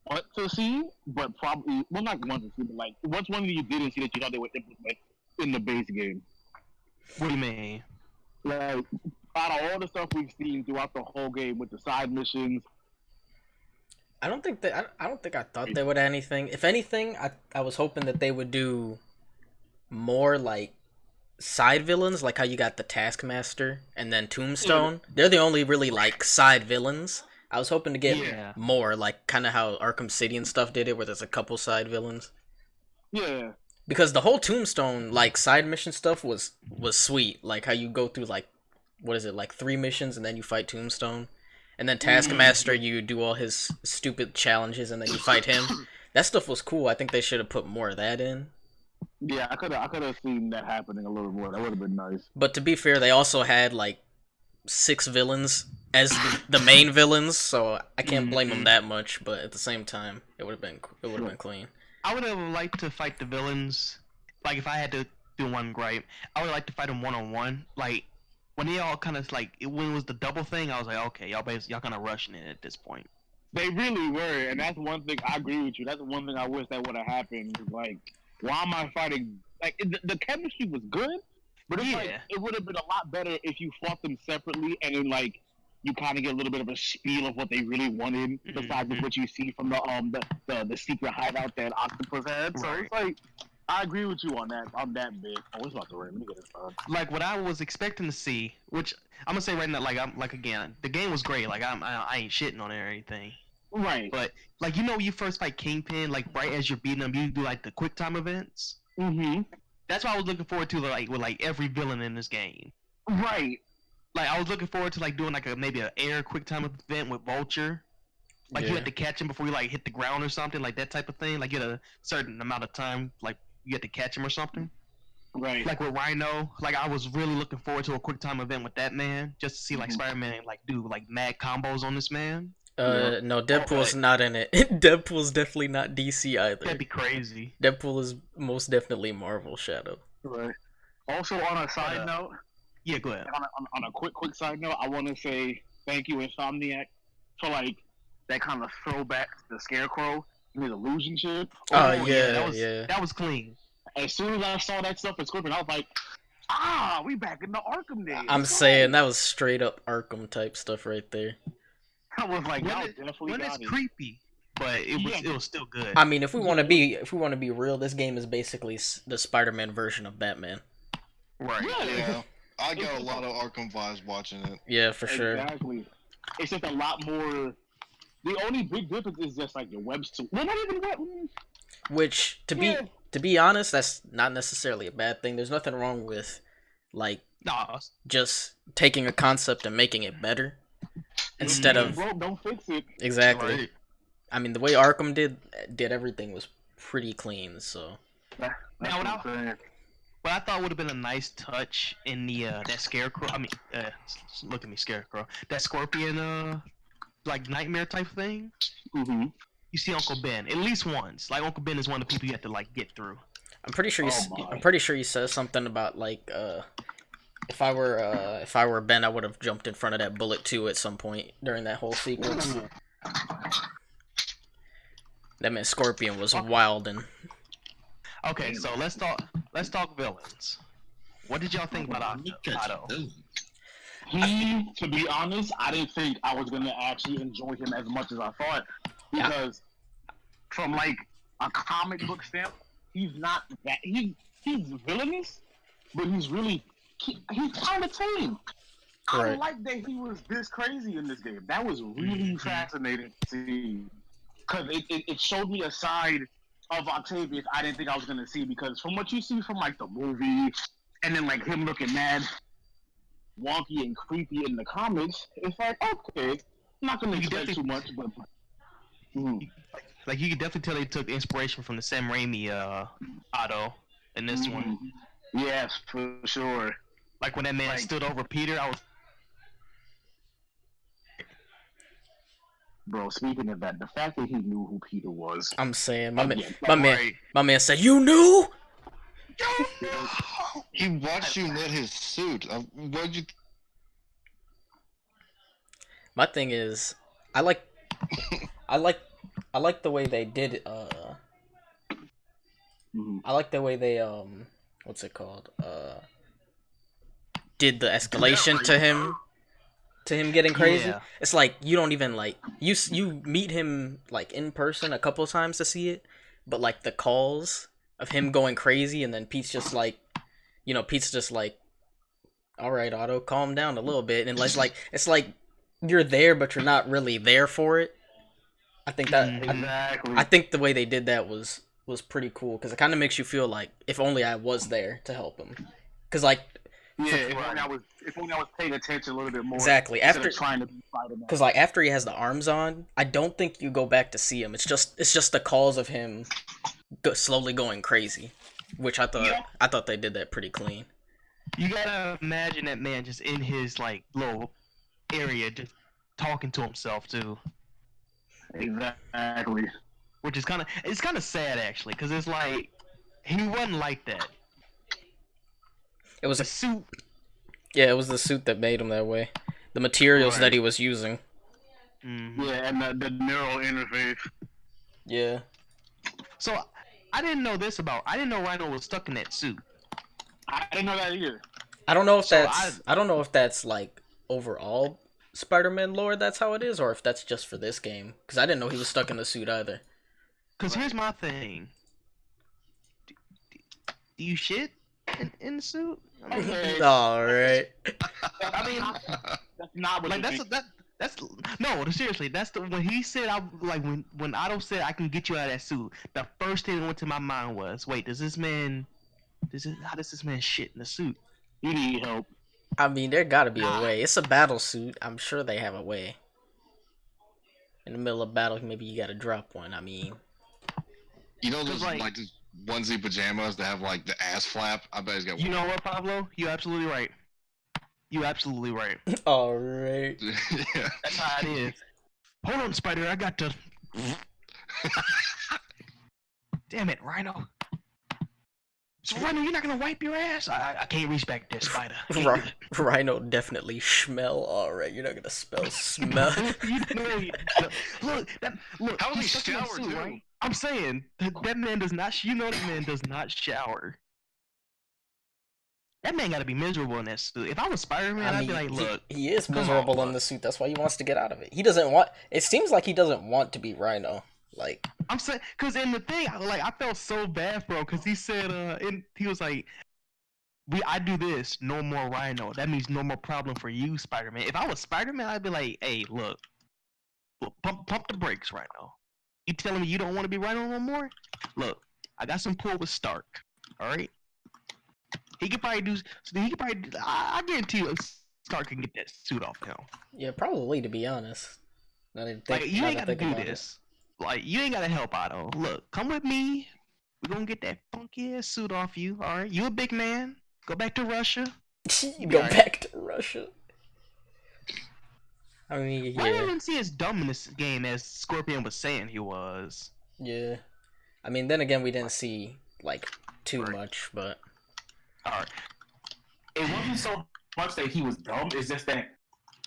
want to see, but probably not want to see, but like what's one thing you didn't see that you thought they would implement in the base game? What do you mean? Like out of all the stuff we've seen throughout the whole game with the side missions. I don't think I thought they would have anything. If anything, I was hoping that they would do more like side villains, like how you got the Taskmaster and then Tombstone. They're the only really like side villains. I was hoping to get more, like kind of how Arkham City and stuff did it, where there's a couple side villains. Yeah. Because the whole Tombstone like side mission stuff was sweet, like how you go through like what is it, like 3 missions and then you fight Tombstone, and then Taskmaster you do all his stupid challenges and then you fight him. That stuff was cool. I think they should have put more of that in. Yeah, I could have seen that happening a little more. That would have been nice. But to be fair, they also had like 6 villains as the main villains, so I can't blame them that much. But at the same time, it would have been clean. I would have liked to fight the villains. Like, if I had to do one gripe, I would like to fight them one-on-one. Like, when they all kind of, like, when it was the double thing, I was like, okay, y'all kind of rushing it at this point. They really were, and that's one thing I agree with you. That's one thing I wish that would have happened. Like, why am I fighting? Like, the chemistry was good, but it's like it would have been a lot better if you fought them separately, and then like you kind of get a little bit of a spiel of what they really wanted, besides what you see from the secret hideout that Octopus had. So it's like I agree with you on that bit. Oh, it's about to rain. Let me get this done. Like what I was expecting to see, which I'm gonna say right now, like again, the game was great. Like I ain't shitting on it or anything. Right. But like when you first fight Kingpin, like right as you're beating them, you do like the quick time events. Mm-hmm. That's what I was looking forward to, like with like every villain in this game. Right. Like I was looking forward to like doing like maybe an air quick time event with Vulture. Like you had to catch him before you like hit the ground or something, like that type of thing. Like you had a certain amount of time, like you had to catch him or something. Right. Like with Rhino, like I was really looking forward to a quick time event with that man, just to see like Spider-Man like do like mad combos on this man. No, Deadpool's not in it. Deadpool's definitely not DC either. That'd be crazy. Deadpool is most definitely Marvel Shadow. Right. Also, on a side note. Yeah, go ahead. On a quick side note, I want to say thank you, Insomniac, for like that kind of throwback to the Scarecrow and his illusion shit. Oh that yeah. that was clean. As soon as I saw that stuff in Scorpion, I was like, we back in the Arkham days. I'm saying that was straight up Arkham type stuff right there. I was like, When y'all it- definitely When it's got it. creepy, but it was still good. I mean, if we want to be real, this game is basically the Spider-Man version of Batman. Right. Yeah, I got a lot of Arkham vibes watching it. Yeah, for sure. Exactly. It's just a lot more. The only big difference is just like your web suit. Well, not even web. Which, to be honest, that's not necessarily a bad thing. There's nothing wrong with like Nah. just taking a concept and making it better instead of Bro, don't fix it. exactly. Right. I mean, the way Arkham did everything was pretty clean. So That's Now, what what I'm saying. What I thought would have been a nice touch in the that Scarecrow. I mean, look at me, Scarecrow. That Scorpion, like nightmare type thing. Mm-hmm. You see Uncle Ben at least once. Like Uncle Ben is one of the people you have to like get through. I'm pretty sure my. I'm pretty sure he says something about like if I were Ben, I would have jumped in front of that bullet too at some point during that whole sequence. That meant Scorpion was wild and Okay, so let's talk villains. What did y'all think about Otto? To be honest, I didn't think I was gonna actually enjoy him as much as I thought, because from like a comic book stamp, he's not that he's villainous, but he's kind of tame. I Right. like that he was this crazy in this game. That was really fascinating to see, because it showed me a side of Octavius I didn't think I was gonna see, because from what you see from like the movie and then like him looking mad wonky and creepy in the comics, it's like, okay, I'm not gonna expect too much, but Like you could definitely tell they took inspiration from the Sam Raimi Otto in this one. Yes, for sure. Like when that man stood over Peter, I was Bro, speaking of that, the fact that he knew who Peter was. I'm saying right. my man said, "You knew?" He watched you knit his suit. What'd you? My thing is, I like the way they did. I like the way they what's it called? Did the escalation to him getting crazy. Yeah. It's like you don't even like you meet him like in person a couple times to see it, but like the calls of him going crazy and then Pete's just like, all right, Otto, calm down a little bit, and it's like you're there but you're not really there for it. I think that Exactly. I think the way they did that was pretty cool, because it kind of makes you feel like if only I was there to help him, because like if only I was paying attention a little bit more. exactly instead after of trying to be Spider-Man. because like after he has the arms on, I don't think you go back to see him. It's just the calls of him slowly going crazy, which I thought they did that pretty clean. You gotta imagine that man just in his like little area, just talking to himself too, Exactly. which is kind of sad actually, because it's like he wasn't like that. It was The suit, it was the suit that made him that way. The materials that he was using. Yeah, and the neural interface. Yeah. So I didn't know Rhino was stuck in that suit. I didn't know that either. I don't know if I don't know if that's like overall Spider-Man lore that's how it is, or if that's just for this game, because I didn't know he was stuck in the suit either. Cause here's my thing. Do you shit in the suit? I mean, Okay. All right. I mean, That's not what like you think. that's no, seriously. That's when he said when Otto said I can get you out of that suit. The first thing that went to my mind was, wait, how does this man shit in the suit? You need help. I mean, there gotta be a way. It's a battle suit. I'm sure they have a way. In the middle of battle, maybe you gotta drop one. I mean, You know those like- like those onesie pajamas that have like the ass flap? I bet he's got You one. know what, Pablo? You're absolutely right. You're absolutely right. all right. Yeah. That's how it is. Hold on, Spider. I got to. Damn it, Rhino. So Rhino, you're not gonna wipe your ass? I can't reach back there, Spider. Rhino definitely smell. Alright, you're not gonna spell smell. You know he- look, look. How does he he's stuck in that shower, suit, too? right? I'm saying that man does not. You know that man does not shower. That man gotta be miserable in that suit. If I was Spider-Man, I'd be like, look. he is come on, miserable in bud. the suit. That's why he wants to get out of it. He doesn't want. It seems like he doesn't want to be Rhino. Like, I'm saying, cause in the thing, I felt so bad, bro, cause he said, he was like, I do this, no more Rhino. That means no more problem for you, Spider-Man. If I was Spider-Man, I'd be like, hey, look, pump the brakes, Rhino. You telling me you don't want to be Rhino no more? Look, I got some pull with Stark. All right. He could probably do. I guarantee you, Stark can get that suit off him. yeah, probably to be honest. Like you ain't gotta do this. Like you ain't gotta help Otto. Look, come with me. We're gonna get that funky ass suit off you. All right, you a big man. Go back to Russia. Go back to Russia. I mean, Why yeah, didn't see as dumb in this game as Scorpion was saying he was? yeah. I mean, then again, we didn't see like too much, but All right. It wasn't so much that he was dumb. It's just that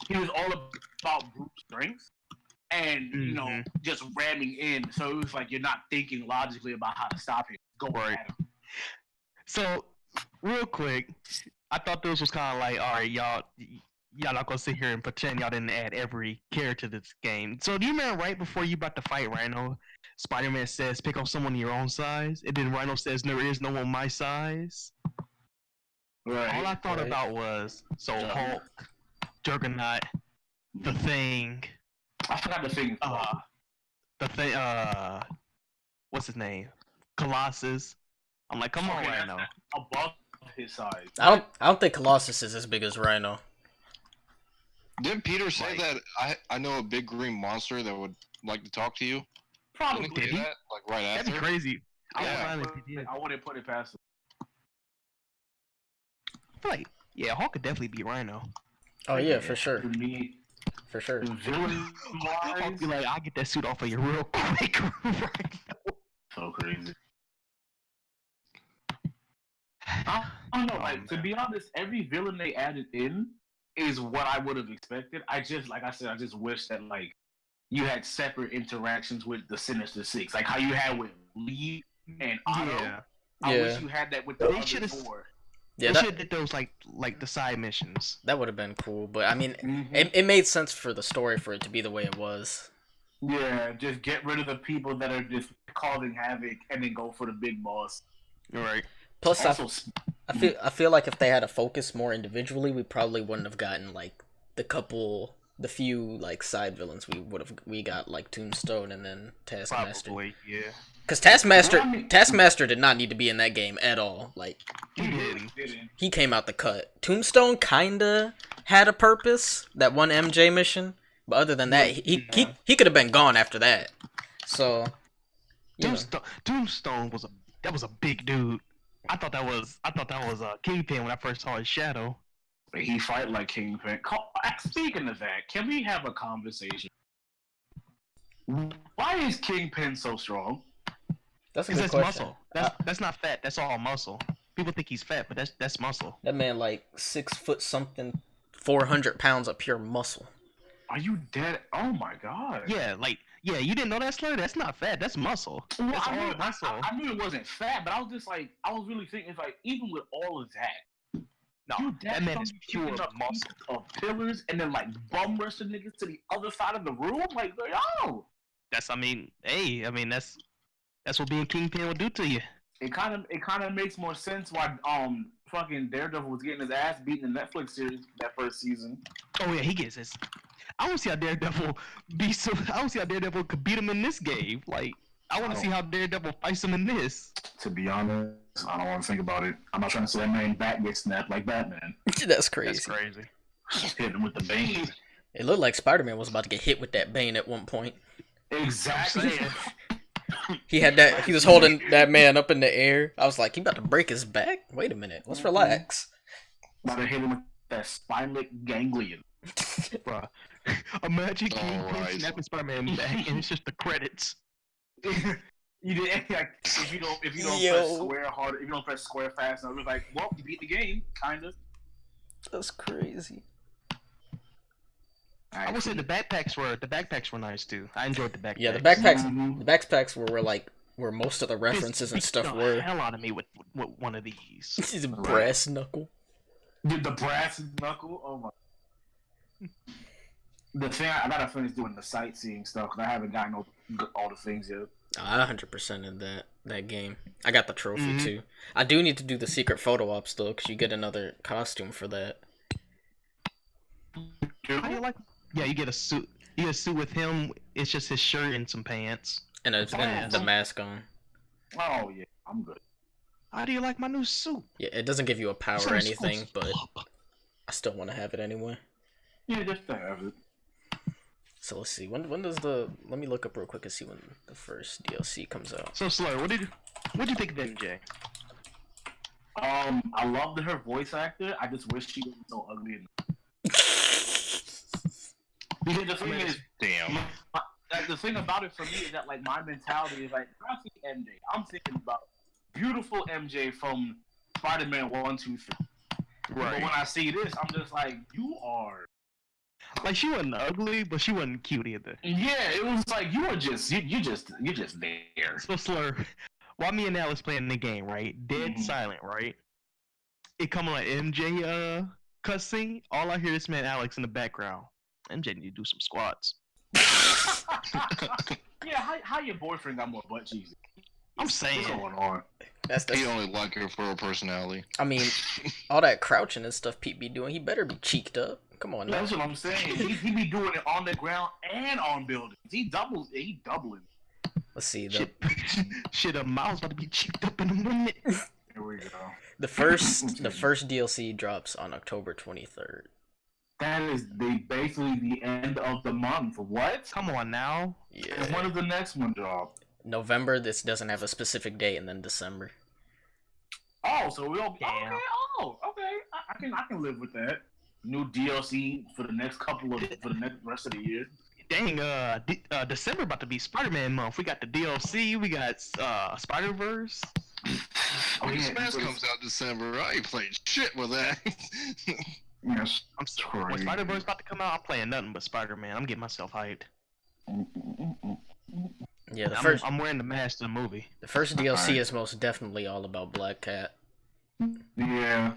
he was all about brute strength and you know just ramming in. So it was like you're not thinking logically about how to stop him. Go Right. at him. So, real quick, I thought this was kind of like, all right, y'all not gonna sit here and pretend y'all didn't add every character to this game. So, do you remember right before you about to fight Rhino, Spider-Man says, pick up someone your own size, and then Rhino says, there is no one my size? Right. All I thought about was, so Hulk, Juggernaut, the Thing, I forgot the thing. what's his name? Colossus. I'm like, come on, Okay, Rhino. Above his size. I don't think Colossus is as big as Rhino. Didn't Peter say that I know a big green monster that would like to talk to you? Probably. Didn't he say that like right That'd after? be crazy. Yeah. I wouldn't put it past him. I feel like, yeah, Hulk could definitely beat Rhino. Oh yeah, for sure, To me, for sure. villain Hulk be like, I'll get that suit off of you real quick. so crazy. I don't know. Like to be honest, every villain they added in is what I would have expected. I just, like I said, I just wish that like you had separate interactions with the Sinister Six, like how you had with Lee and Otto. Yeah. I Yeah. wish you had that with the They other should've- four. Yeah, They that, should have did those like the side missions. that would have been cool, but I mean, Mm-hmm. it made sense for the story for it to be the way it was. Yeah, just get rid of the people that are just causing havoc, and then go for the big boss. Right. Plus, Also, I feel like if they had to focus more individually, we probably wouldn't have gotten like the few like side villains we got like Tombstone and then Taskmaster. Probably, yeah. Because Taskmaster Well, I mean- Taskmaster did not need to be in that game at all. Like He didn't. he came out the cut. Tombstone kinda had a purpose, that one MJ mission, but other than that, he could have been gone after that. So you know. Tombstone was a big dude. I thought that was Kingpin when I first saw his shadow. he fight like Kingpin. Speaking of that, can we have a conversation? Why is Kingpin so strong? That's a Because good that's question. muscle. That's not fat. That's all muscle. People think he's fat, but that's muscle. That man like 6 foot something, 400 pounds of pure muscle. Are you dead? Oh my god. Yeah, you didn't know that, Slur? That's not fat. That's muscle. Well, That's I, all knew, muscle. I knew it wasn't fat, but I was just like, I was really thinking, it's like, even with all of that, No, that man is pure muscle muscle. of pillars and then like bum rushing niggas to the other side of the room. Like, yo, That's what being Kingpin will do to you. it kind of makes more sense why fucking Daredevil was getting his ass beaten in the Netflix series that first season. Oh yeah, he gets his. I don't see how Daredevil could beat him in this game. Like, I want to see how Daredevil fights him in this. To be honest, I don't want to think about it. I'm not trying to see that man back get snapped like Batman. That's crazy. That's crazy. Just hit him with the bane. It looked like Spider-Man was about to get hit with that Bane at one point. Exactly. He had that. He was holding that man up in the air. I was like, he about to break his back. Wait a minute. Let's relax. About to hit him with that spineless ganglion. Bruh. Imagine Kingpin Alright. snapping Spider-Man back, and it's just the credits. You did like if you don't Yo. press square hard, if you don't press square fast enough, it's like, well, you beat the game, kind of. That's crazy. I would say the backpacks were nice too. I enjoyed the backpacks. Yeah, the backpacks. Mhm. The backpacks were like where most of the references and Beat stuff the were. hell out of me with one of these. He's a brass knuckle. Dude, the brass knuckle. Oh my. The thing I gotta finish doing the sightseeing stuff because I haven't gotten all the things yet. I 100% in that game. I got the trophy Mhm. too. I do need to do the secret photo ops though, because you get another costume for that. How do you like? Yeah, you get a suit. You get a suit with him. It's just his shirt and some pants. And the mask on. Oh yeah, I'm good. How do you like my new suit? Yeah, it doesn't give you a power or Sounds anything, cool. but I still want to have it anyway. Yeah, just to have it. So let's see. When does the? Let me look up real quick and see when the first DLC comes out. So Slur, what'd you think of MJ? I loved her voice actor. I just wish she wasn't so ugly. Because the thing is, Damn. like the thing about it for me is that like my mentality is like when I see MJ, I'm thinking about beautiful MJ from Spider-Man 1, 2, 3. But when I see this, I'm just like, you are. Like she wasn't ugly, but she wasn't cute either. Yeah, it was like you were just you're just there. So Slur, while me and Alex playing the game, right? Dead silent, right? It come on like MJ cutscene. All I hear is man Alex in the background. MJ need to do some squats. Yeah, how your boyfriend got more butt cheeks? I'm saying. What's going on? That's He only like her for her personality. I mean, all that crouching and stuff Pete be doing, he better be cheeked up. Come on now. That's what I'm saying. He be doing it on the ground and on buildings. He doubling. Let's see. Shit, a mouse about to be cheeked up in a minute. Here we go. The first DLC drops on October 23rd. That is basically the end of the month. What? Come on now. Yeah. And when does the next one drop? November. This doesn't have a specific date, and then December. Oh, so we'll. Damn. Okay. Oh, okay. I can live with that. New DLC for the next rest of the year. Dang, December about to be Spider-Man month. We got the DLC. We got Spider-Verse. Oh, When yeah, Smash so- comes out December, I ain't played shit with that. Yes. I'm sorry. When Spider-Verse about to come out, I'm playing nothing but Spider-Man. I'm getting myself hyped. Yeah, the first I'm wearing the mask to the movie. the first DLC is most definitely all about Black Cat. Yeah.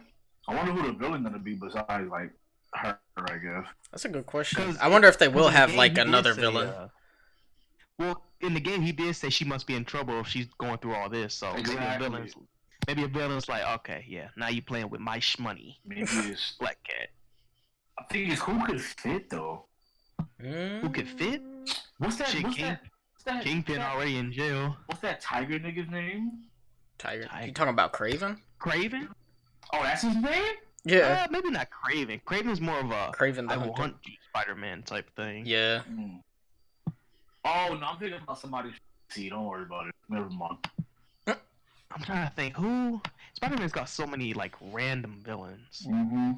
I wonder who the villain gonna be besides like her. I guess. That's a good question. 'Cause- I wonder if they will in the have game, like he did another say, villain. Well, in the game, he did say she must be in trouble if she's going through all this. So Exactly. maybe a villain's like, okay, yeah, now you playing with my shmoney, Maybe it's. Black Cat. I think it's who could fit though. Who could fit? What's that? Shit, What's that? Kingpin already in jail. What's that tiger nigga's name? Tiger. Tiger. You talking about Craven? Craven? Oh, that's his name? Yeah. Maybe not Craven. Craven's more of a Craven the I will Hunter. hunt you Spider-Man type thing. Yeah. Oh no, I'm thinking about somebody. See, don't worry about it. Never mind. I'm trying to think who. Spider-Man's got so many like random villains. Mm-hmm.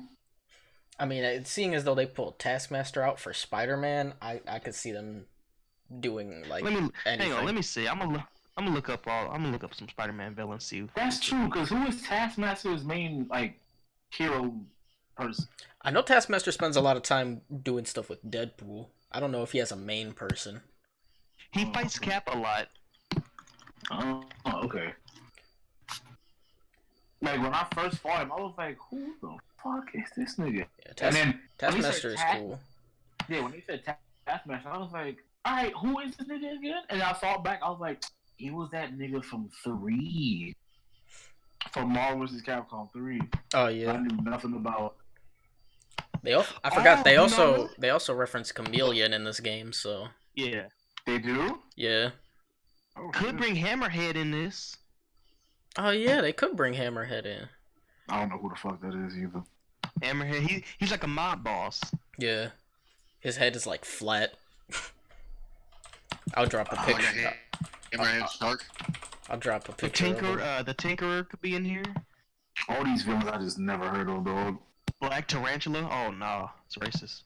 I mean, it's seeing as though they pulled Taskmaster out for Spider-Man, I could see them doing like Hang anything. on. Let me see. I'm gonna look up some Spider-Man villains. See. That's true, because who is Taskmaster's main like hero person? I know Taskmaster spends a lot of time doing stuff with Deadpool. I don't know if he has a main person. He fights Cap a lot. Oh, okay. Like when I first fought him, I was like, "Who the fuck is this nigga?" Yeah, And then when he Taskmaster said is cool. Yeah, when he said Taskmaster, I was like, "All right, who is this nigga again?" And I thought back, I was like, "He was that nigga from 3, from Marvel vs. Capcom 3." Oh I yeah. knew nothing about. I forgot they you know also what? they also reference Chameleon in this game. So Yeah. They do? yeah. Oh, Could shit. bring Hammerhead in this. Oh yeah, they could bring Hammerhead in. I don't know who the fuck that is either. Hammerhead. He's like a mob boss. Yeah. His head is like flat. I'll drop a Like a picture. head, Hammerhead Stark. I'll drop a The picture. of him. the Tinkerer could be in here. All these villains I just never heard of, dog. Black Tarantula. Oh no, it's racist.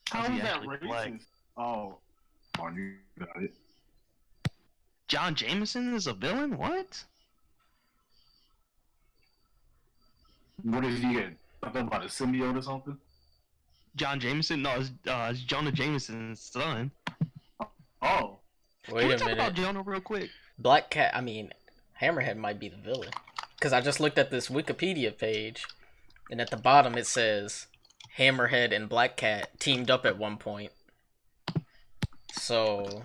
How Is he is that actually racist? black? Oh, you got it. John Jameson is a villain? What? What did he get? Something about a symbiote or something? John Jameson? No, it's Jonah Jameson's son. Oh. Can Wait we a talk about minute. Jonah real quick? Black Cat. I mean, Hammerhead might be the villain. Because I just looked at this Wikipedia page, and at the bottom it says Hammerhead and Black Cat teamed up at one point. So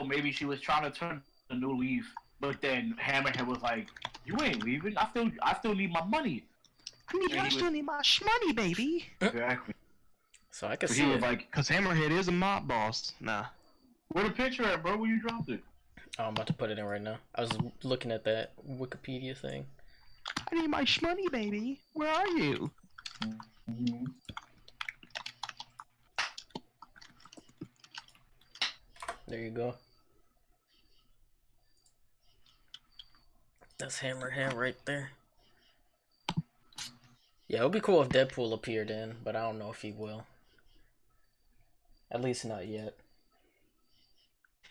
maybe she was trying to turn a new leaf, but then Hammerhead was like, "You ain't leaving. I still need my money." I still need my shmoney, baby. Exactly. So I can So see he was it. like, Cause Hammerhead is a mob boss. Nah. "Where the picture at, bro? Where you dropped it?" Oh, I'm about to put it in right now. I was looking at that Wikipedia thing. I need my shmoney, baby. Where are you? Mm-hmm. There you go. That's Hammerhead right there. Yeah, it would be cool if Deadpool appeared in, but I don't know if he will. At least not yet.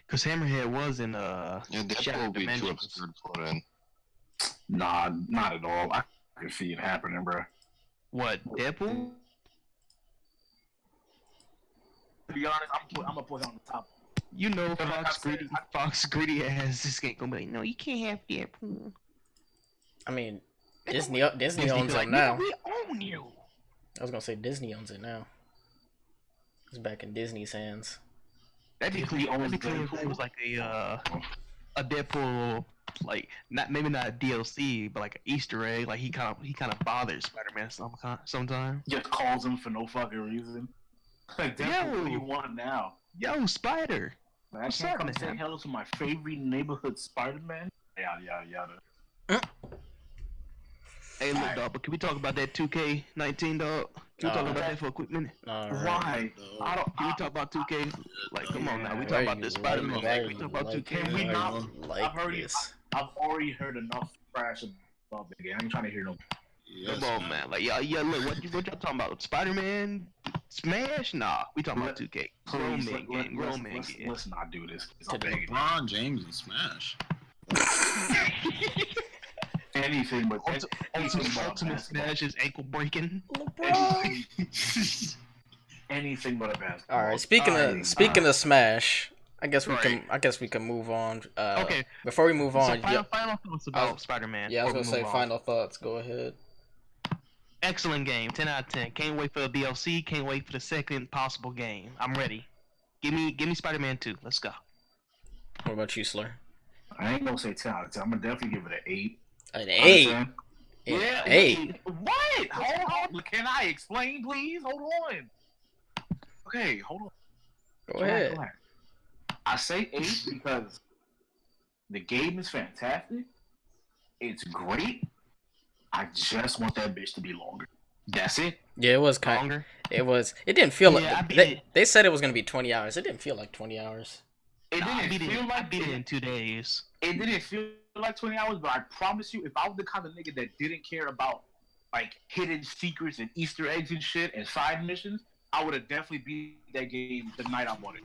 Cause Hammerhead was in Yeah, Deadpool Shattered would be too Dimensions. absurd to put in. Nah, not at all. I can see it happening, bro. What? Deadpool? To be honest, I'm gonna put it on the top. You know, But like I said, Fox greedy ass just ain't gonna be like, no, you can't have Deadpool. I mean, Disney owns be it like, now. "Nigga, we own you." I was gonna say Disney owns it now. It's back in Disney's hands. That'd be Disney cool. That'd be owns cool if Deadpool. it was like a Deadpool, like maybe not a DLC, but like an Easter egg. Like he kind of bothers Spider-Man sometimes. Just calls him for no fucking reason. Like, Deadpool, what do you want now? Yo, Spider. Man, I What's can't up, come say man? hello to my favorite neighborhood Spider-Man. Yada yada yada. Hey, look, dog. But can we talk about that 2K19, dog? Can we talk about that for a quick minute? All right. Why? I don't. Can we talk about 2K? Like, come on now. We Why talk about you this Spider-Man. like- Like, why we you talk about like 2K. Can we why not? you like this? I've already heard enough trash about the game. I ain't trying to hear no. Come on, man. Like, yeah. Look, what y'all talking about? Spider-Man? Smash? Nah, we talking about 2K. Grown man game. Grown man game. Let's not do this. Today. LeBron James and Smash. Anything but Ultimate Smash is ankle breaking. anything but a basketball. All right. Speaking of Smash, I guess we can move on. Okay. Before we move on, So final thoughts about Spider-Man. yeah, I was before gonna we say move on. final thoughts. Go ahead. Excellent game, 10 out of 10. Can't wait for the DLC. Can't wait for the second possible game. I'm ready. Give me Spider-Man 2. Let's go. What about you, Slur? I ain't gonna say 10 out of 10. I'm gonna definitely give it an 8. An out of 8. 10. Yeah, 8. What? Hold on. Can I explain, please? Hold on. Okay, hold on. Go ahead. Go ahead. I say 8 because the game is fantastic. It's great. I just want that bitch to be longer. That's it. Yeah, it was kind. Longer. It didn't feel Yeah, I like beat it. they said it was gonna be 20 hours. It didn't feel like 20 hours. It I didn't beat feel it. like I beat it in 2 days. It didn't feel like 20 hours, but I promise you, if I was the kind of nigga that didn't care about like hidden secrets and Easter eggs and shit and side missions, I would have definitely beat that game the night I bought it.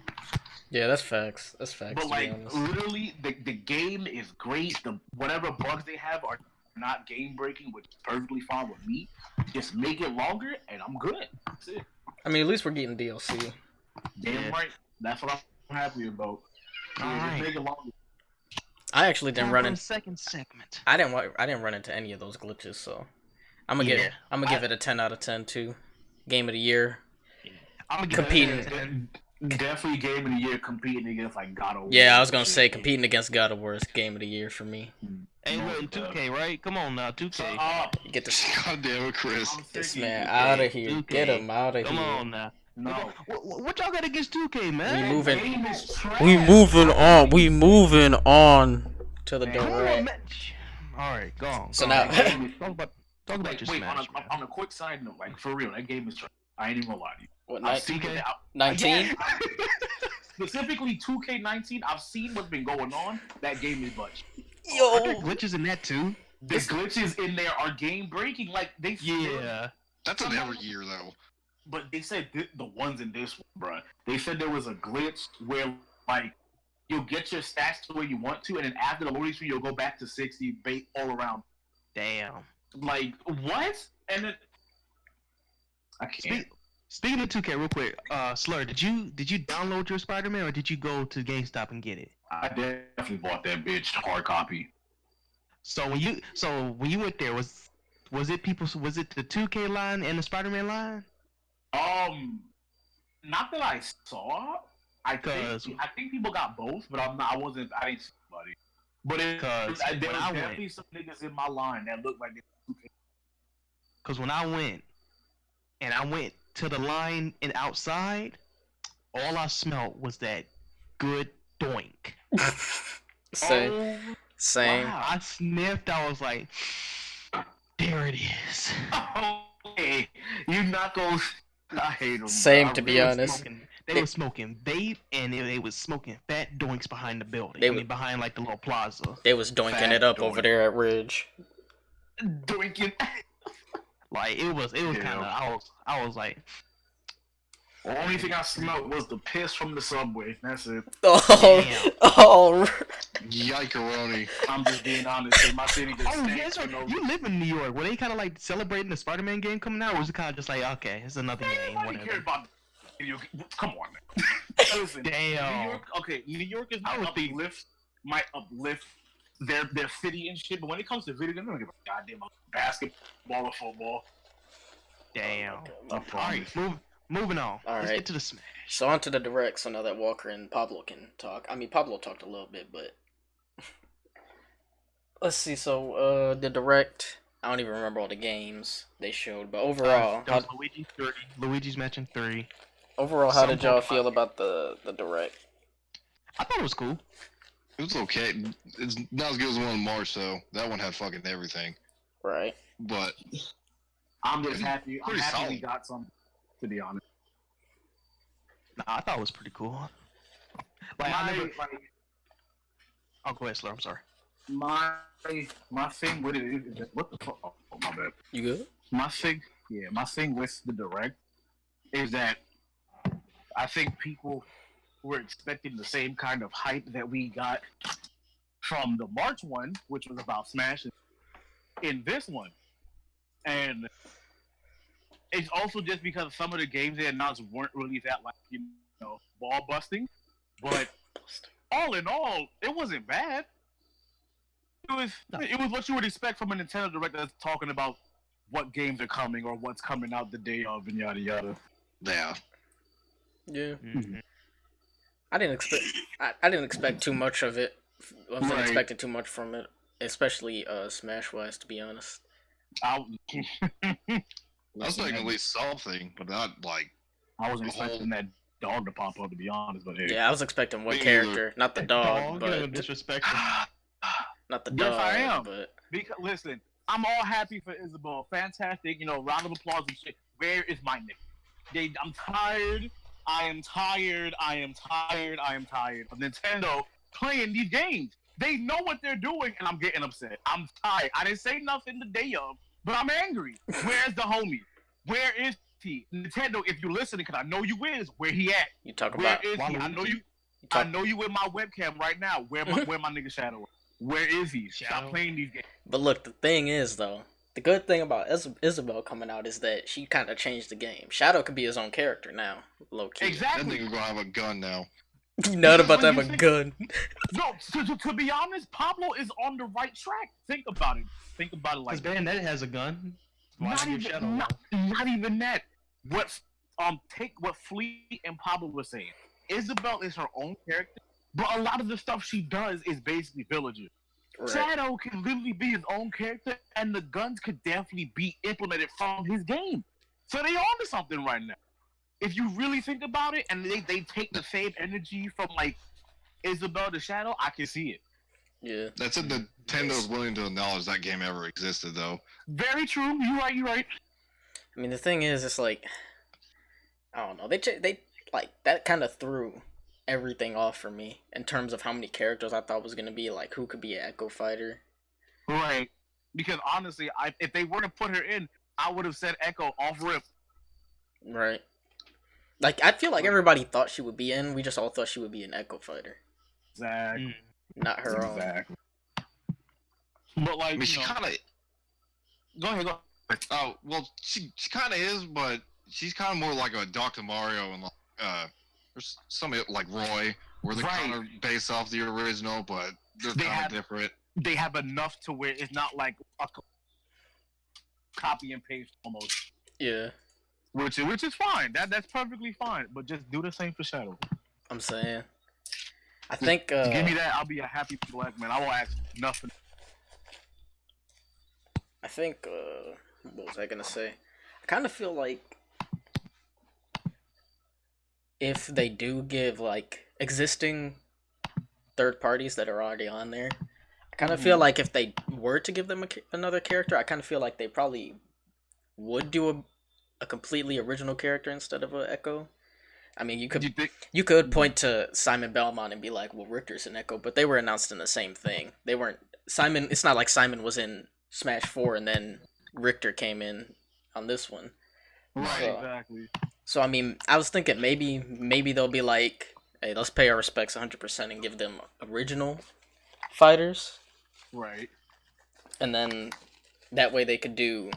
Yeah, that's facts. That's facts. But to be like honest. literally, the game is great. The whatever bugs they have are not game breaking, which is perfectly fine with me. Just make it longer, and I'm good. That's it. I mean, at least we're getting DLC. Damn Yeah. right. That's what I'm happy about. All Yeah, just right. make it longer. I actually didn't Time run for in. the second segment. I didn't run into any of those glitches, so I'm gonna give it a 10 out of 10 too. Game of the year. I'm gonna give Competing. it a 10. Definitely game of the year competing against like God of War. Yeah, I was gonna say competing against God of War is game of the year for me. Hey, we're in 2K, right? Come on now, 2K. You get this, God damn it, Chris. this man out of here. 2K. Get him out of Come here. on now. No. What y'all got against 2K, man? We moving. Game is trash. We moving on. We moving on to the Man. Come on, direct. man. All right, go on. So go now- on. talk about Wait, your wait, Smash. man. on a quick side note, like for real, that game is trash. I ain't even gonna lie to you. What, I've seen 2K? it out. 19? Yeah. Specifically 2K19, I've seen what's been going on. That game is butch. Are there glitches in that too? The glitches in there are game breaking. Like they Yeah. That's in every year, though. But they said the ones in this one, bruh. They said there was a glitch where, like, you'll get your stats to where you want to, and then after the loading screen, you'll go back to 60 bait all around. Damn. Like what? And then I can't. Speaking of 2K, real quick, Slur, did you download your Spider-Man or did you go to GameStop and get it? I definitely bought that bitch hard copy. So when you went there, was it the 2K line and the Spider-Man line? Not that I saw. I think people got both, but I didn't see anybody. But there was definitely some niggas in my line that looked like they were 2K. Because when I went to the line and outside, all I smelled was that good doink. Same. Wow. I sniffed. I was like, there it is. Okay, you not gonna. I hate them. Same, to be honest. They were smoking vape and they was smoking fat doinks behind the building. Behind like the little plaza. They was doinking Fat it up doink. over there at Ridge. Doinking. Like it was kind of. I was like. The only thing I smelled was the piss from the subway. That's it. Oh, Yikeroni. I'm just being honest. My city just Oh, stinks yes, for no you live in New York. Were they kind of like celebrating the Spider-Man game coming out, or was it kind of just like, okay, it's another game, Nobody cared whatever? about video. Come on, man. Listen, Damn. New York. Okay, New York is might uplift their city and shit, but when it comes to video, they don't give a goddamn about basketball or football. Damn. I All right, promise. moving on. All Let's right. get to the Smash. so on to the direct. So now that Walker and Pablo can talk. I mean, Pablo talked a little bit, but let's see. So the direct. I don't even remember all the games they showed, but overall, There was Luigi 3. Luigi's matching 3. how did y'all Some feel about the direct? I thought it was cool. It was okay. It's not as good as the one in March, though. That one had fucking everything. Right. But I'm just happy. I'm Pretty happy we solid. got some. To be honest, Nah, I thought it was pretty cool. Like I never. Oh, go ahead, Slur. I'm sorry. my thing with it is that, what the fuck? Oh, my bad. You good? My thing with the direct is that I think people were expecting the same kind of hype that we got from the March one, which was about Smash, in this one. And it's also just because some of the games they announced weren't really that, like, ball busting. But all in all, it wasn't bad. It was what you would expect from a Nintendo Direct that's talking about what games are coming or what's coming out the day of and yada yada. yeah, Yeah. Mm-hmm. I didn't expect too much of it. I wasn't Right. expecting too much from it, especially Smash wise, to be honest. I I was expecting at least something, but not like. wasn't expecting that dog to pop up, to be honest, but hey. Yeah, I was expecting one Me character, not the dog, but disrespectful. not the Yes, dog. I am. But Because listen, I'm all happy for Isabel. Fantastic, round of applause and shit. Where is my nigga? I'm tired. I am tired of Nintendo playing these games. They know what they're doing, and I'm getting upset. I'm tired. I didn't say nothing the day of, but I'm angry. Where's the homie? Where is he? Nintendo, if you're listening, because I know you is, where he at? you talk Where about is he? I know you. I know you with my webcam right now. Where my nigga Shadow? Is? Where is he? Shadow? Stop playing these games. But look, the thing is though, the good thing about Isabel coming out is that she kind of changed the game. Shadow could be his own character now, low key. That Exactly. nigga gonna have a gun now. You're not about to When have you a think- gun. No, to be honest, Pablo is on the right track. Think about it. Think about it Because like Bayonetta has a gun. Why not give even, Shadow not even that. Take what Fleet and Pablo were saying. Isabel is her own character, but a lot of the stuff she does is basically villager. Right. Shadow can literally be his own character, and the guns could definitely be implemented from his game. So they on to something right now. If you really think about it, and they take the same energy from like Isabel to Shadow, I can see it. Yeah. That's it. Nintendo's willing to acknowledge that game ever existed, though. Very true. You're right. I mean, the thing is, it's like, I don't know. They like that kind of threw everything off for me in terms of how many characters I thought was gonna be. Like, who could be an Echo Fighter? Right. Because honestly, if they were to put her in, I would have said Echo off rip. Right. Like, I feel like everybody thought she would be in. We just all thought she would be an Echo Fighter. Exactly. Not her own. Exactly. But like, I mean, she you know, kind of. go ahead. Oh well, she kind of is, but she's kind of more like a Dr. Mario and there's some like Roy, where they're kind of based off the original, but they're kind of different. They have enough to where it's not like a copy and paste almost. Yeah. Which is fine. That's perfectly fine. But just do the same for Shadow. I'm saying. I think. Give me that. I'll be a happy black man. I won't ask nothing. I think. What was I gonna say? I kind of feel like if they do give like existing third parties that are already on there, I kind of feel like if they were to give them another character, I kind of feel like they probably would do a completely original character instead of an Echo. I mean, you could point to Simon Belmont and be like, well, Richter's an Echo, but they were announced in the same thing. They weren't Simon. It's not like Simon was in Smash 4 and then Richter came in on this one. Right, exactly. So I mean, I was thinking maybe they'll be like, hey, let's pay our respects 100% and give them original fighters. Right. And then that way they could do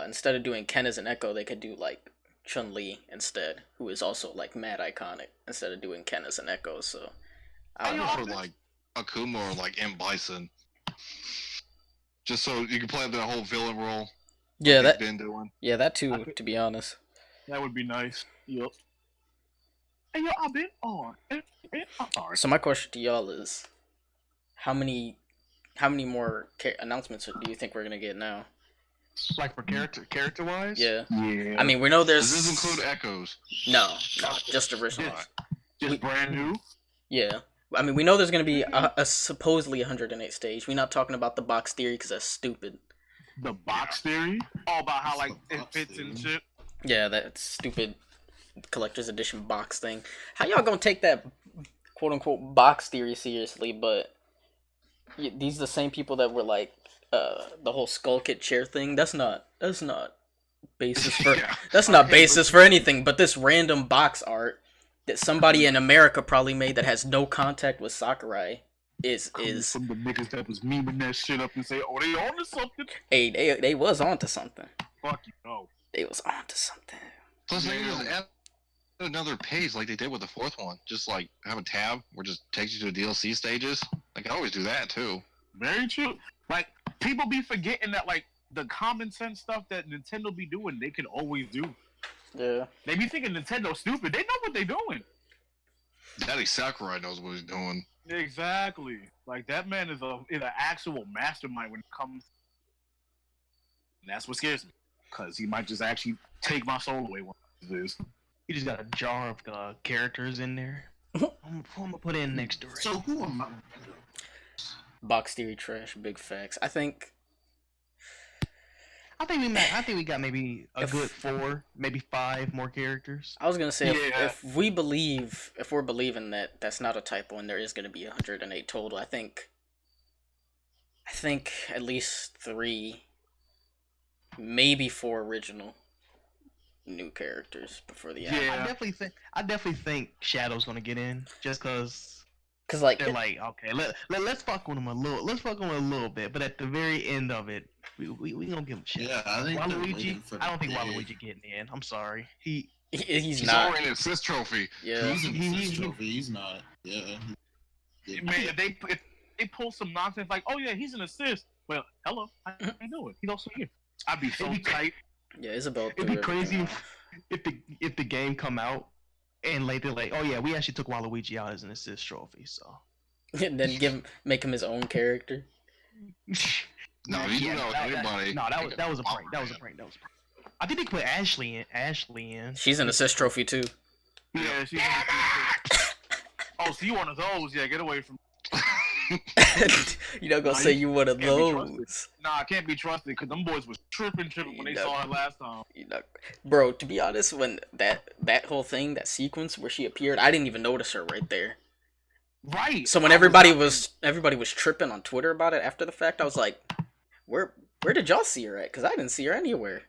instead of doing Ken as an Echo, they could do like Chun-Li instead, who is also like mad iconic, instead of doing Ken as an Echo. So I don't know. For like Akuma or like M. Bison, just so you can play that whole villain role. Yeah, like he's been doing. Yeah, that too. To be honest, that would be nice. Yup. Hey, yo, I've been on. I'm sorry. So my question to y'all is, how many more announcements do you think we're gonna get now? Like for character wise? Yeah. Yeah. I mean, we know there's. Does this include Echoes? No, just original. Just brand new. Yeah. I mean, we know there's gonna be a supposedly 108 stage. We're not talking about the box theory because that's stupid. The box theory? All about how like it fits and shit. Yeah, that stupid collector's edition box thing. How y'all gonna take that quote unquote box theory seriously? But these are the same people that were like the whole skull kit chair thing. That's not basis for that's not basis for anything. But this random box art that somebody in America probably made that has no contact with Sakurai is some of the niggas that was memeing that shit up and say, oh, they on to something. Hey, they was on to something. Fuck you, no. They was on to something. Plus, they just add another page like they did with the fourth one. Just like have a tab where it just takes you to the DLC stages. Like I always do that too. Very true. Like people be forgetting that like the common sense stuff that Nintendo be doing, they can always do. Yeah. They be thinking Nintendo's stupid. They know what they doing. Daddy Sakurai knows what he's doing. Exactly. Like that man is an actual mastermind when it comes. And that's what scares me, because he might just actually take my soul away. One of these. You just got a jar of characters in there. Who I'm gonna put in next to it? So who am I? Box theory trash, big facts. I think we got maybe a good 4, maybe 5 more characters. I was gonna say if we're believing that that's not a typo and there is gonna be 108 total, I think at least 3, maybe 4 original new characters before the end. Yeah, I definitely think Shadow's gonna get in just because like they're like, okay, let's fuck with him a little bit, but at the very end of it, we gonna give him shit. Yeah, I think Waluigi. I don't think Waluigi getting in. I'm sorry, he's not not already an assist trophy. Yeah, he's an assist trophy. He's not. Yeah. Man, if they pull some nonsense like, oh yeah, he's an assist. Well, hello, I know it. He's also here. I'd be so tight. Yeah, Isabel. It'd be crazy if the game come out and later like, oh yeah, we actually took Waluigi out as an assist trophy. So and then make him his own character. No, you do know anybody. That was a prank. That was a prank. I think they put Ashley in. She's an assist trophy too. Yeah, she's an assist trophy. Oh, so you one of those? Yeah, get away from. You're not gonna say you one of those. Nah, I can't be trusted because them boys was tripping when they saw it last time. Bro, to be honest, when that whole thing, that sequence where she appeared, I didn't even notice her right there. Right. So when everybody was tripping on Twitter about it after the fact, I was like, where did y'all see her at? Because I didn't see her anywhere.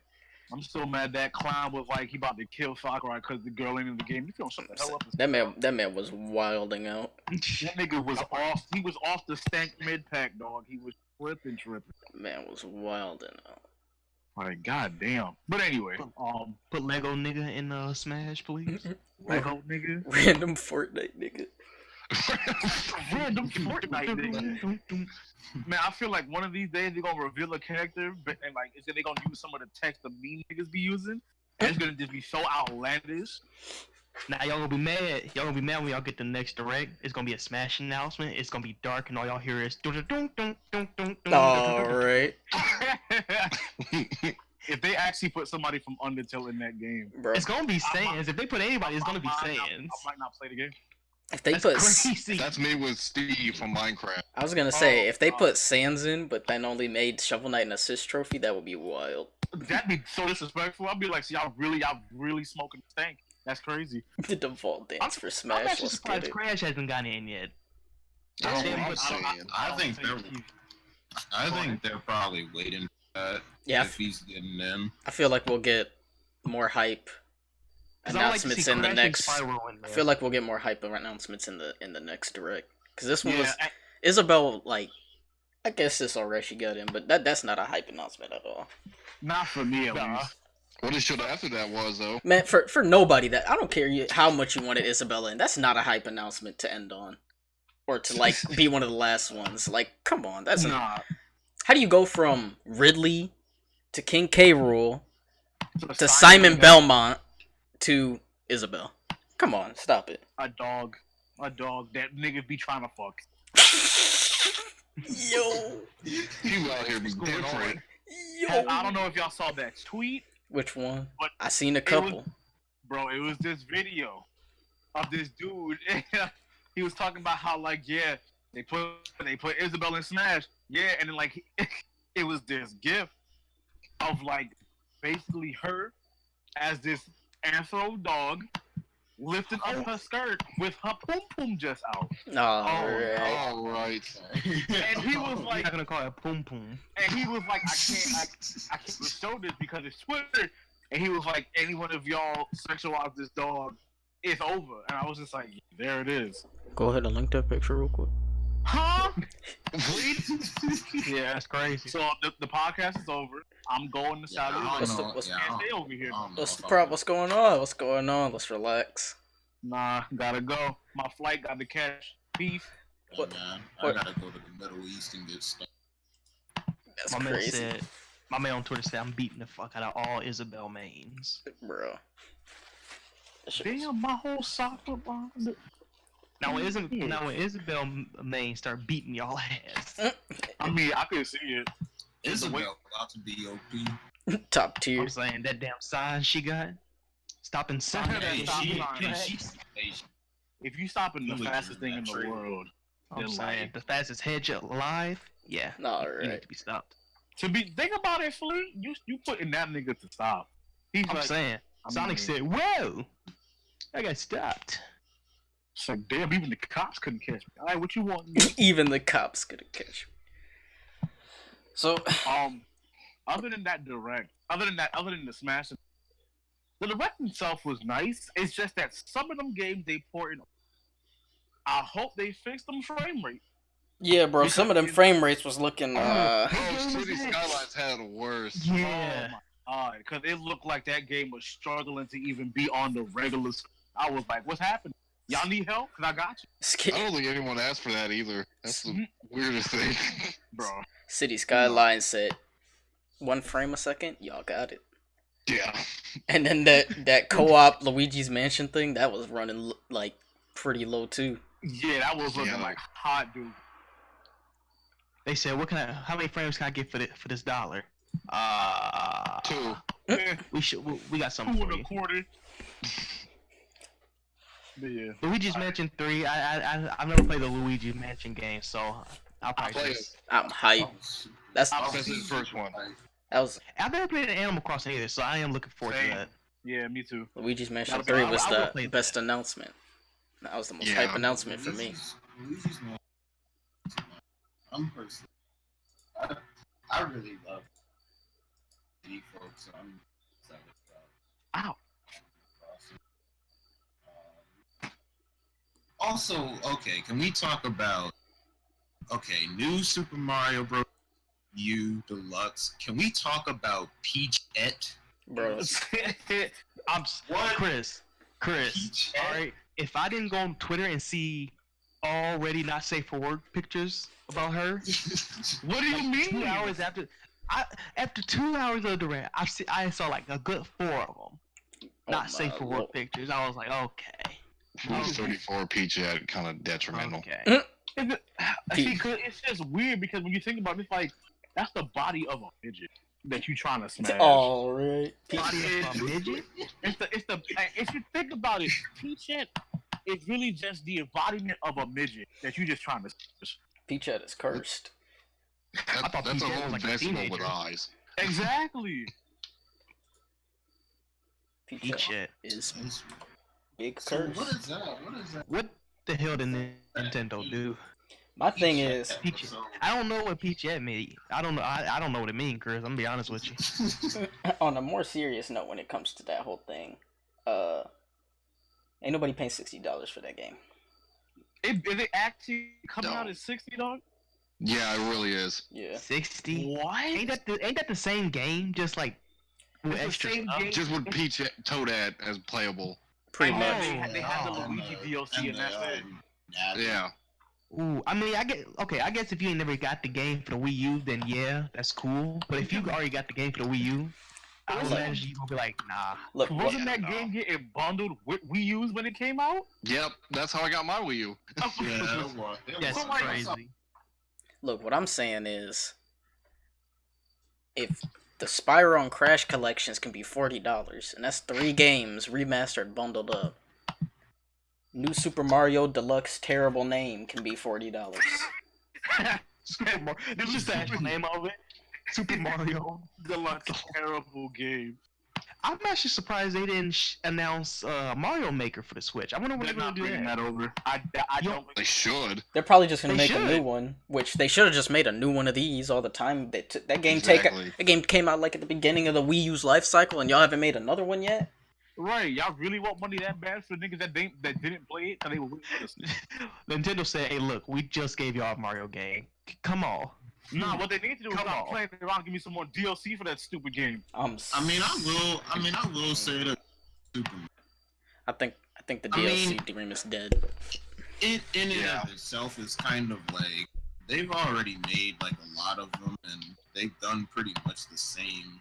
I'm still mad that clown was like he about to kill Sakurai because the girl ain't in the game. You feel shut the hell up. That man was wilding out. That nigga was off. He was off the stank mid pack, dog. He was tripping. Man was wilding out. Like goddamn. But anyway, Put Lego nigga in Smash, please. Lego nigga, Random Fortnite nigga. random Fortnite nigga. Man, I feel like one of these days they're gonna reveal a character, and like, is they're gonna use some of the text the meme niggas be using, and it's gonna just be so outlandish. Now y'all gonna be mad. Y'all gonna be mad when y'all get the next direct. It's gonna be a Smash announcement. It's gonna be dark, and all y'all hear is Alright. If they actually put somebody from Undertale in that game, Bro. It's gonna be Saiyans. If they put anybody, it's gonna be I Saiyans. might not play the game. If they That's put crazy. That's me with Steve from Minecraft. I was gonna say if they put Sans in but then only made Shovel Knight an assist trophy, that would be wild. That'd be so disrespectful. I'd be like, so y'all really smoking stank. That's crazy. The default dance for I'm Smash. actually Let's get surprised it. Crash hasn't gotten in yet. That's Yeah, what I'm but saying. I think they're probably waiting for that. Yeah, If he's getting in. I feel like we'll get more hype 'Cause I like to announcements see in the Crash and next. Spyro in I there. feel like we'll get more hype announcements in the next direct. Because this one Yeah, was Isabel. Like, I guess this already got in, but that's not a hype announcement at all. not for me at Nah. least. What they should have after that was though. Man, for nobody that I don't care how much you wanted Isabella in. That's not a hype announcement to end on, or to like be one of the last ones. Like, come on, that's Nah. how do you go from Ridley to King K. Rool to Simon Belmont to Isabel? Come on, stop it. A dog that nigga be trying to fuck. Yo, People out here be different. I don't know if y'all saw that tweet, Which one? but I seen a was- couple. bro. It was this video of this dude. He was talking about how like they put Isabel in Smash, and then like it was this gif of like basically her as this anthro dog lifting up her skirt with her pum pum just out, Alright. All right. and he was You're like, not gonna call it Poom Poom. and he was like, I can't show this because it's Twitter. And he was like, any one of y'all sexualize this dog, it's over. And I was just like, there it is. Go ahead and link that picture real quick. Huh? Yeah, that's crazy. So the podcast is over. I'm going to Yeah, I Saudi. don't know. what's- Yeah, Can't I stay don't- over here. I don't know What's if the I'm- problem? What's going on? What's going on? Let's relax. Nah, gotta go. My flight got to catch. Peace. Yeah, What- man, what- I gotta go to the Middle East and get stuff. That's My man crazy, said, my man on Twitter said, I'm beating the fuck out of all Isabel mains. bro. That shit was- Damn, my whole soccer bomb. Now when Isabel mains start beating y'all ass, I mean, I could see it. Isabel about to be OP. Top tier. I'm saying that damn sign she got, stopping Sonic. Hey, and stop shit. lying. Hey, If you stopping the You would fastest do thing in that the trade. world, I'm then saying like, the fastest hedge alive. Yeah, you Alright. need to be stopped. to be think about it, Flea. You putting that nigga to stop. He's I'm like, saying I Sonic mean, said, "Whoa, I got stopped." it's like, damn, even the cops couldn't catch me. All right, what you want? Even the cops could have catch me. So, Other than that direct, other than the Smash, the direct itself was nice. It's just that some of them games they ported. I hope they fix them frame rate. yeah, bro, some of them frame rates was looking, Oh, City Skylines had the worst. Yeah, Oh my god, because it looked like that game was struggling to even be on the regular. I was like, what's happening? Y'all need help? Cause I got you, I don't think anyone asked for that either. That's the weirdest thing. bro. City Skyline said 1 frame a second. Y'all got it. Yeah. And then that co-op Luigi's Mansion thing that was running like pretty low too. Yeah, that was looking Yeah. like hot, dude. they said, "What can I? How many frames can I get for this dollar?" 2. Yeah, We got something for you. 2.25. But yeah. Luigi's Mansion 3. I've never played the Luigi Mansion game, so I'll probably play just. I'm hyped. That's This is the first one. that was I've never played an Animal Crossing either, so I am looking forward Same. to that. Yeah, me too. Luigi's Mansion That'll be- 3 I was will the play that. best announcement. That was the most Yeah. hype announcement for me. Luigi's not. I'm personally. I really love city folks. I'm also, okay, can we talk about new Super Mario Bros. U Deluxe? Can we talk about Peachette? Bro, Chris. Peachette? All right, if I didn't go on Twitter and see already not safe for work pictures about her, What do you mean? 2 hours after 2 hours of the rant, I saw like a good 4 of them not safe for work pictures. I was like, okay. Rule 34 Peachette kind of detrimental. Okay. See, 'cause it's just weird because when you think about it, it's like that's the body of a midget that you trying to smash. all right. Body of a midget? If you think about it, Peachette is really just the embodiment of a midget that you just trying to smash. Peachette is cursed. I thought That's a Peachette little was like a vegetable with teenager. eyes. Exactly. Peachette is That's- big So curse. what is that? What is that? What the hell did Nintendo do? My thing is, Peach. I don't know what Peachette mean. I don't know. I don't know what it means, Chris. I'm gonna be honest with you. on a more serious note, when it comes to that whole thing, ain't nobody paying $60 for that game. Is it actually coming No. out at $60? Yeah, it really is. Yeah. 60. What? Ain't that the same game? Just like with It's the extra same stuff? game. Just with Peach Toadette as playable. Pretty I much. know they had the Oh, Luigi DLC and that's it. Yeah. Ooh, I mean, I guess if you ain't never got the game for the Wii U, then yeah, that's cool. But if you already got the game for the Wii U, I would imagine you gonna be like, nah. Look, Wasn't Yeah, that no. game getting bundled with Wii U's when it came out? Yep, that's how I got my Wii U. Yeah, it was. That's So, like, crazy. look, what I'm saying is, if the Spyro and Crash collections can be $40, and that's 3 games remastered, bundled up. New Super Mario Deluxe terrible name can be $40. Super Mario. This is the actual name of it. Super Mario. Deluxe terrible game. I'm actually surprised they didn't announce Mario Maker for the Switch. I wonder when They're they're gonna not do bringing that. that over. I don't They should. They're probably just gonna They make a should. new one, which they should have just made a new one of these all the time. That game Exactly. that game came out like at the beginning of the Wii U's life cycle, and y'all haven't made another one yet. Right, y'all really want money that bad for niggas that didn't play it because they were waiting for this. Nintendo said, "Hey, look, we just gave y'all a Mario game. Come on." Nah, what they need to do is Come stop on. playing around and give me some more DLC for that stupid game. I mean, I will say that Super I think the I DLC mean- dream is dead. in and Yeah. of itself is kind of like they've already made like a lot of them, and they've done pretty much the same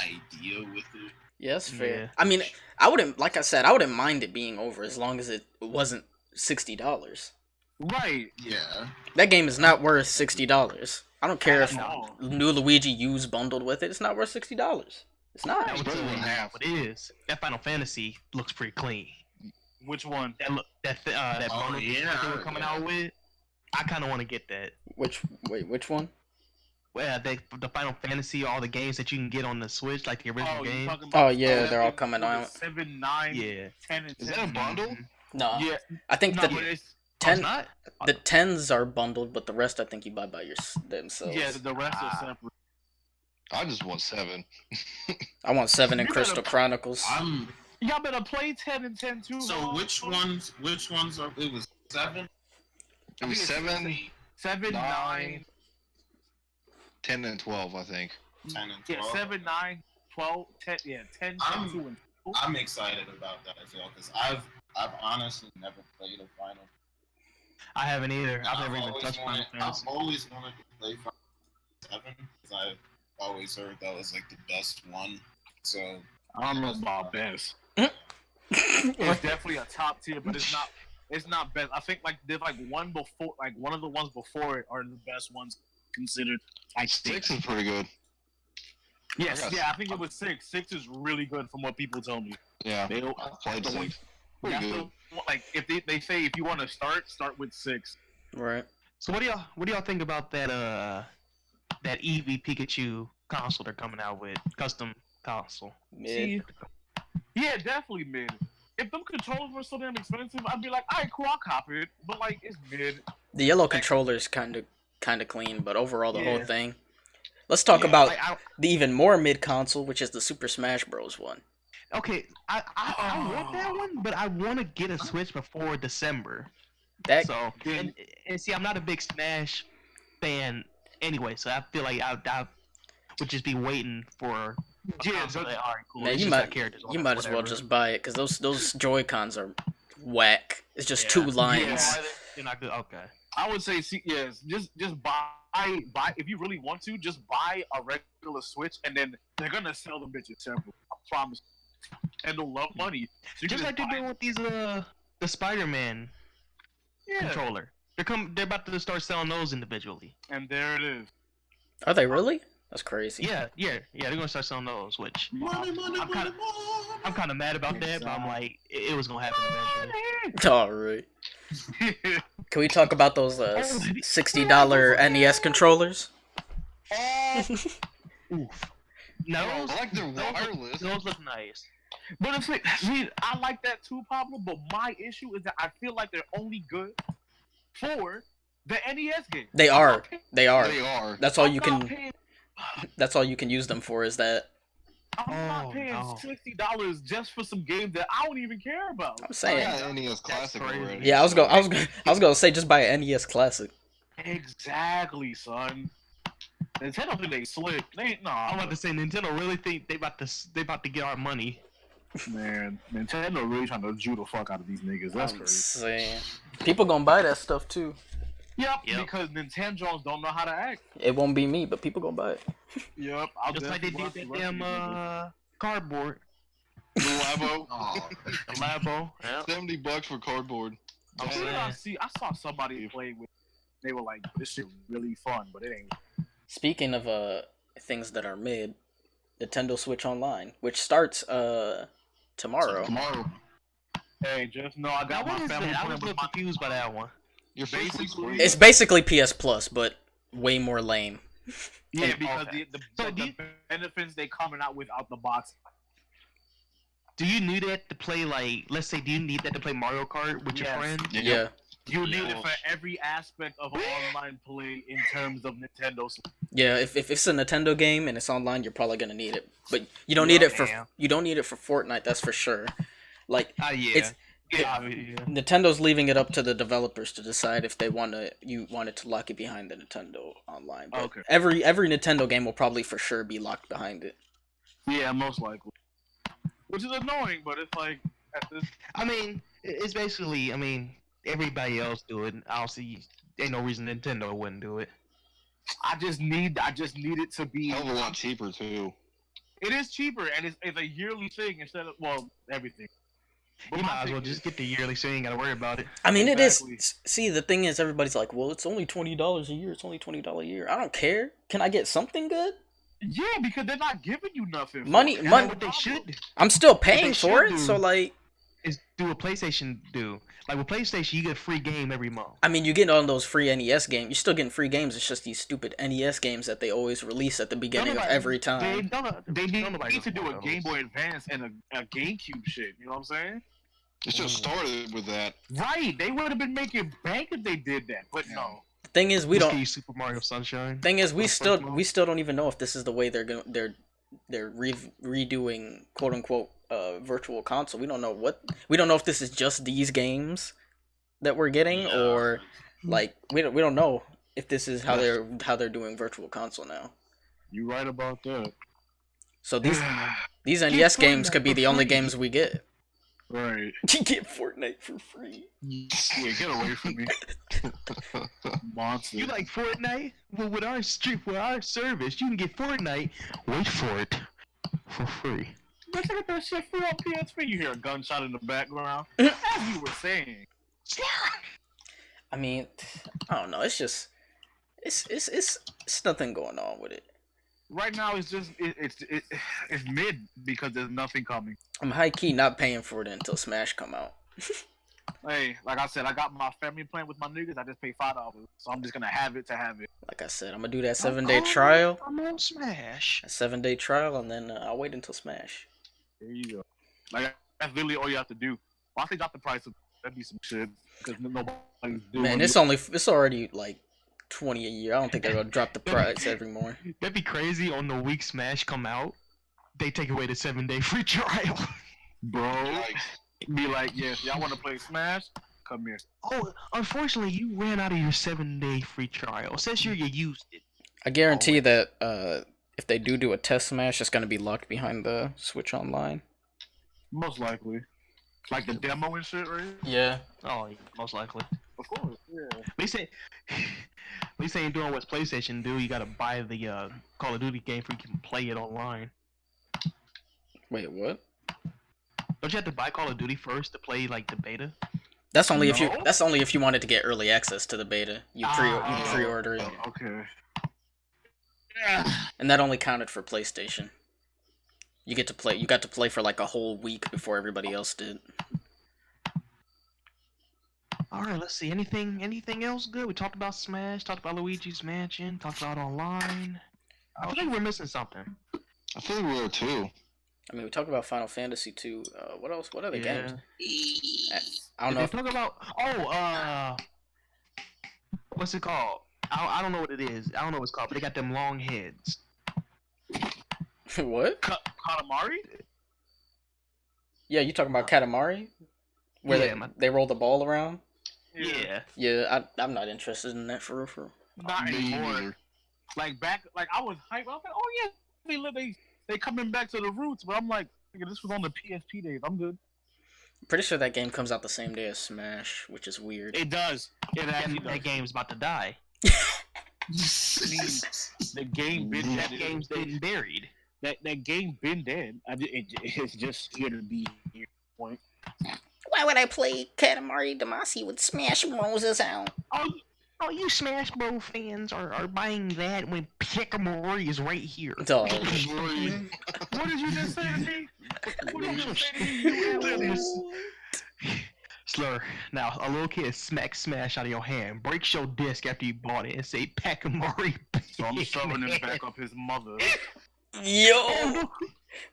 idea with it. Yes, fair. Yeah. I mean, I wouldn't, like I said, I wouldn't mind it being over as long as it wasn't $60. Right. Yeah, That game is not worth $60. I don't care if No. new Luigi U's bundled with it. It's not worth $60. It's not. That Especially when half. what it is. That Final Fantasy looks pretty clean. Which one? That Oh, bundle yeah, they were coming yeah. out with. I kind of want to get that. Which one? Well, the Final Fantasy, all the games that you can get on the Switch, like the original you game. talking about? Oh yeah, they're all coming out. 7, 9, Yeah. 10, and 10. Is that a bundle? No, Yeah. I think No, the but it's 10 not? the 10s are bundled, but the rest I think you buy by themselves. yeah. The rest are separate. I just want 7. I want 7 and You Crystal better- Chronicles. I'm. Y'all better play 10 and 10 too. So which ones? Which ones are? It was 7. It was 7, 7, 9. 10, and 12, I think. 10 and Yeah, 12. 7, 9, 12, 10. Yeah, 10, 10, I'm- 2, and I'm excited about that as well because I've honestly never played a Final. I haven't either. I've never even always touched Final wanted- Fantasy. I've always wanted to play Final 7 because I've always heard that was like the best one. So I don't know about best. It's definitely a top tier, but it's not. It's not best. I think like there's like one before, like one of the ones before it are the best ones considered. I think. 6 is pretty good. Yes, I got- yeah, I think it was 6. 6 is really good from what people tell me. Yeah, They, I played the one- 6. Pretty that's good. the- like if they say if you want to start with 6. Right. So what do y'all think about that Eevee Pikachu console they're coming out with? Custom console. Mid. See, yeah, definitely mid. If them controllers were so damn expensive, I'd be like, alright, cool, I'll cop it. But like, it's mid. The yellow controller's kind of clean, but overall the whole Yeah. thing. Let's talk Yeah, about Like, the even more mid console, which is the Super Smash Bros. one. Okay, I want that one, but I want to get a Switch before December. That So and see, I'm not a big Smash fan anyway, so I feel like I would just be waiting for. Yeah, so all right, cool. man, it's you just got might characters on you it, might as well whatever. just buy it because those Joy Cons are whack. It's just Yeah. two Yeah, lines. they're not good. Okay. I would say, yes, just buy if you really want to, just buy a regular Switch, and then they're gonna sell them bitches separately. I promise. And they'll love money. So you Just can like they're buy doing with these the Spider-Man yeah. controller. They're about to start selling those individually. And there it is. Are they really? That's crazy. Yeah. They're gonna start selling those, which Money, money, I'm money, kinda- money. I'm kind of mad about that, but I'm like, it was gonna happen eventually. All right. Can we talk about those $60 NES controllers? Oof. No, I like their wireless. those look nice. But it's like, see, I like that too, Pablo. But my issue is that I feel like they're only good for the NES game. They are. They are. They are. That's all I'm you not can. paying- That's all you can use them for. Is that I'm not paying no. $60 just for some games that I don't even care about. I'm I saying? got NES Classic crazy. already. Yeah, I was gonna say just buy an NES Classic. Exactly, son. Nintendo think they slick. They ain't I'm about to say Nintendo really think they about to get our money. man. Nintendo really trying to Jew the fuck out of these niggas. That's I'm crazy. saying people gonna buy that stuff too. Yep, Yep. because Nintendo's don't know how to act. It won't be me, but people gonna buy it. Yep, I'll Just like they definitely did watch that the rest of these niggas. cardboard, The Labo. Oh, the Labo. Yeah. $70 for cardboard. I'm Who saying. did I see? I saw somebody playing with. They were like, "This shit really fun," but it ain't. Speaking of things that are mid, Nintendo Switch Online, which starts tomorrow. Tomorrow. Hey, just know I Now, got what my is family that? I playing was a with little my. confused by that one. Your first week's Basically- free. It's basically PS Plus, but way more lame. Yeah, because Okay. the do you- benefits they coming out without the box. Do you need that to play like? Let's say, do you need that to play Mario Kart with your Yes. friend? Yeah. You need it Yeah. for every aspect of online play in terms of Nintendo. Yeah, if it's a Nintendo game and it's online, you're probably gonna need it. But you don't need it for Damn. Fortnite, that's for sure. Like Yeah. It's- yeah. Nintendo's leaving it up to the developers to decide if they want it to lock it behind the Nintendo online. But Okay. every Nintendo game will probably for sure be locked behind it. Yeah, most likely. Which is annoying, but it's like at this. I mean, it's basically. I mean, everybody else do it. I don't see. Ain't no reason Nintendo wouldn't do it. I just need it to be. Hell of a lot cheaper too. It is cheaper, and it's a yearly thing instead of everything. But You my might as thing well is- just get the yearly, so you ain't gotta worry about it. I mean, Exactly. it is. See, the thing is, everybody's like, "Well, it's only $20 a year. It's only $20 a year." I don't care. Can I get something good? Yeah, because they're not giving you nothing. for Money- it. You money- know what they should do I'm still paying they for it, should so do- like, is do what PlayStation do. Like with PlayStation, you get a free game every month. I mean, you get all those free NES games. You're still getting free games. It's just these stupid NES games that they always release at the beginning of nobody- every time. They need nobody to do a knows. Game Boy Advance and a GameCube shit. You know what I'm saying? It should have started with that. Right. They would have been making bank if they did that, but no. The thing is, we Just don't. give you Super Mario Sunshine. Thing is, we for the first still don't even know if this is the way they're redoing quote unquote virtual console. We don't know if this is just these games that we're getting, or like we don't know if this is how they're doing virtual console now. You right about that. So these NES games could be the only games we get. Right. You get Fortnite for free. Yeah, get away from me. Monster. You like Fortnite? Well, with our service, you can get Fortnite. Wait for it for free. Let's look at that shit free on PS3. You hear a gunshot in the background. As you were saying. I mean, I don't know. It's just it's nothing going on with it. Right now, it's just it's mid because there's nothing coming. I'm high key not paying for it until Smash come out. Hey, like I said, I got my family playing with my niggas. I just pay $5, so I'm just gonna have it to have it. Like I said, I'm gonna do that 7-day trial. I'm on Smash. A 7-day trial, and then I'll wait until Smash. There you go. Like that's literally all you have to do. Once they drop the price, that'd be some shit because nobody's doing. Man, it's already like 20 a year. I don't think they're gonna drop the price every more. That'd be crazy on the week Smash come out. they take away the 7-day free trial. Bro, Like, be like, yes, y'all want to play Smash? Come here. Oh, unfortunately, you ran out of your 7-day free trial. Says here you used it. I guarantee that if they do a test Smash, it's gonna be locked behind the Switch Online. Most likely. Like the demo and shit, right? Yeah. Oh, yeah, most likely. Of course, yeah. They say, ain't doing what PlayStation do. You gotta buy the Call of Duty game before you can play it online. Wait, what? Don't you have to buy Call of Duty first to play like the beta? That's only if you. No. That's only if you wanted to get early access to the beta. You pre-order it, Okay. and that only counted for PlayStation. You get to play. You got to play for like a whole week before everybody else did. All right, let's see. Anything else good? We talked about Smash. Talked about Luigi's Mansion. Talked about online. I think we're missing something. I feel like we were too. I mean, we talked about Final Fantasy 2. What else? What other games? I don't Did know. they talk about? What's it called? I don't know what it is. I don't know what it's called, but they got them long heads. What? Katamari? Yeah, you talking about Katamari? Where Yeah, they roll the ball around? Yeah. Yeah, I'm not interested in that for real. Not Me anymore. neither. Like back, like I was hyped. I was like, oh yeah, they coming back to the roots. But I'm like, nigga, this was on the PSP days. I'm good. Pretty sure that game comes out the same day as Smash, which is weird. It does. It actually That does. game's about to die. I mean, the game been That dead. game's been buried. That game been dead. It's just here to be here. Point. Why would I play Katamari Damacy with Smash Bros. Out? Oh, you Smash Bros. Fans are buying that when Pickamori is right here. Dog. What did you just say to me? What did you just say to me? Slur. Now, a little kid smack Smash out of your hand, breaks your disc after you bought it, and say Packamori. So I'm shoving him back up his mother. Yo,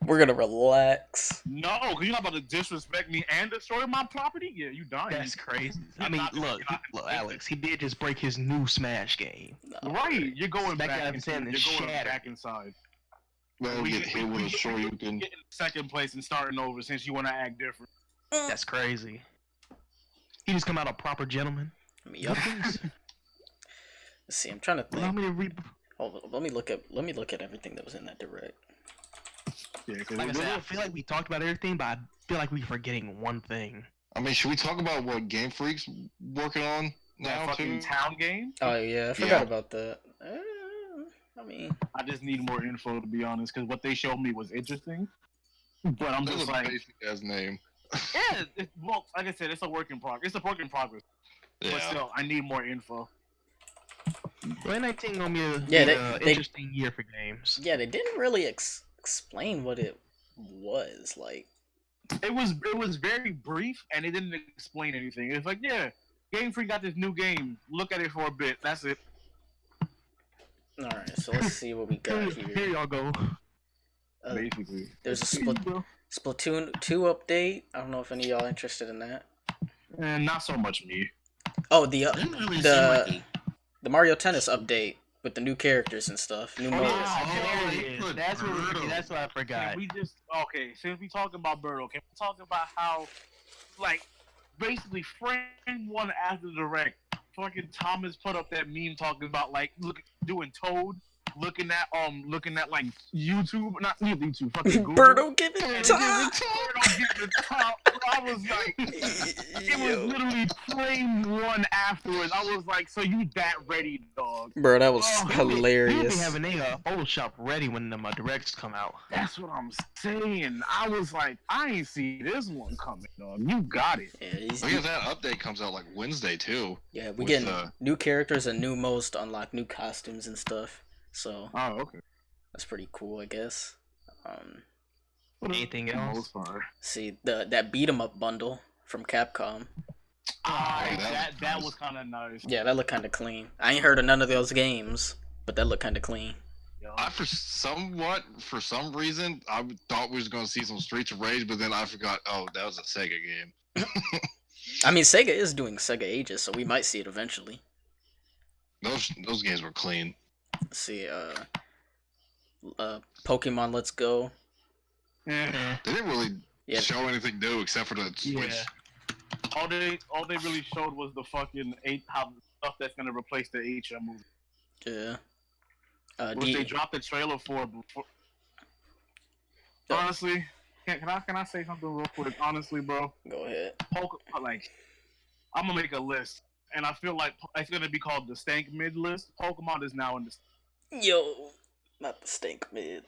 we're gonna relax. No, because you're not about to disrespect me and destroy my property? Yeah, you dying. That's crazy. I You're mean, not- look, you're not- look, Alex, he did just break his new Smash game. Right, you're going Back back, out of inside. ten and You're going shattered. back inside. Well, We- get hit with a Shoryuken. Getting second place and starting over since you want to act different. That's crazy. He just come out a proper gentleman. Yup. Let's see. I'm trying to Allow think. me to read. Hold on, let me look at everything that was in that direct. Yeah, because Like I said, I feel like we talked about everything, but I feel like we're forgetting one thing. I mean, should we talk about what Game Freak's working on that now fucking too? town game, Oh yeah, I forgot Yeah. about that. I mean, I just need more info to be honest, because what they showed me was interesting. But I'm That was just a like, basic ass name. yeah, well, like I said, it's a work in progress. It's a work in progress. But Yeah. still, I need more info. 2019 gonna be a Yeah, they- interesting year for games. yeah, they didn't really explain what it was like. It was very brief, and it didn't explain anything. It's like, yeah, Game Freak got this new game. Look at it for a bit. That's it. All right, so let's see what we got Here here. y'all go. Basically, There's a Splatoon 2 update. I don't know if any of y'all interested in that. and not so much me. Oh, Didn't really seem like it. the Mario Tennis update with the new characters and stuff, new modes. there it they is. put That's Birdo. that's what I forgot. Can we just since we talking about Birdo, can we talk about how, like, basically frame one after the direct, fucking Thomas put up that meme talking about like doing Toad, looking at like YouTube, not YouTube, fucking Google. Birdo give it And time. Birdo getting the top. I was like, it was literally frame one afterwards. I was like, so you that ready, dog? Bro, that was He'll be hilarious. having a Photoshop ready when them directs come out. That's what I'm saying. I was like, I ain't see this one coming, dog. You got it. Yeah, Oh yeah, that update comes out like Wednesday too. yeah, we with, getting uh, new characters and new modes to unlock new costumes and stuff. So Oh, okay. that's pretty cool, I guess. Anything else? See that beat 'em up bundle from Capcom. That was kind of nice. Yeah, that looked kind of clean. I ain't heard of none of those games, but that looked kind of clean. For some reason, I thought we was gonna see some Streets of Rage, but then I forgot. Oh, that was a Sega game. I mean, Sega is doing Sega Ages, so we might see it eventually. Those games were clean. Let's see, Pokemon Let's Go Yeah. They didn't really Yeah. show anything new except for the Switch. Yeah. All they really showed was the fucking stuff that's gonna replace the HM movie. Yeah. Which they dropped the trailer for. Before. Honestly, can I say something real quick? Honestly, bro. Go ahead. Like, I'm gonna make a list, and I feel like it's gonna be called the Stank Mid list. Pokemon is now in the. Yo, not the stink mid.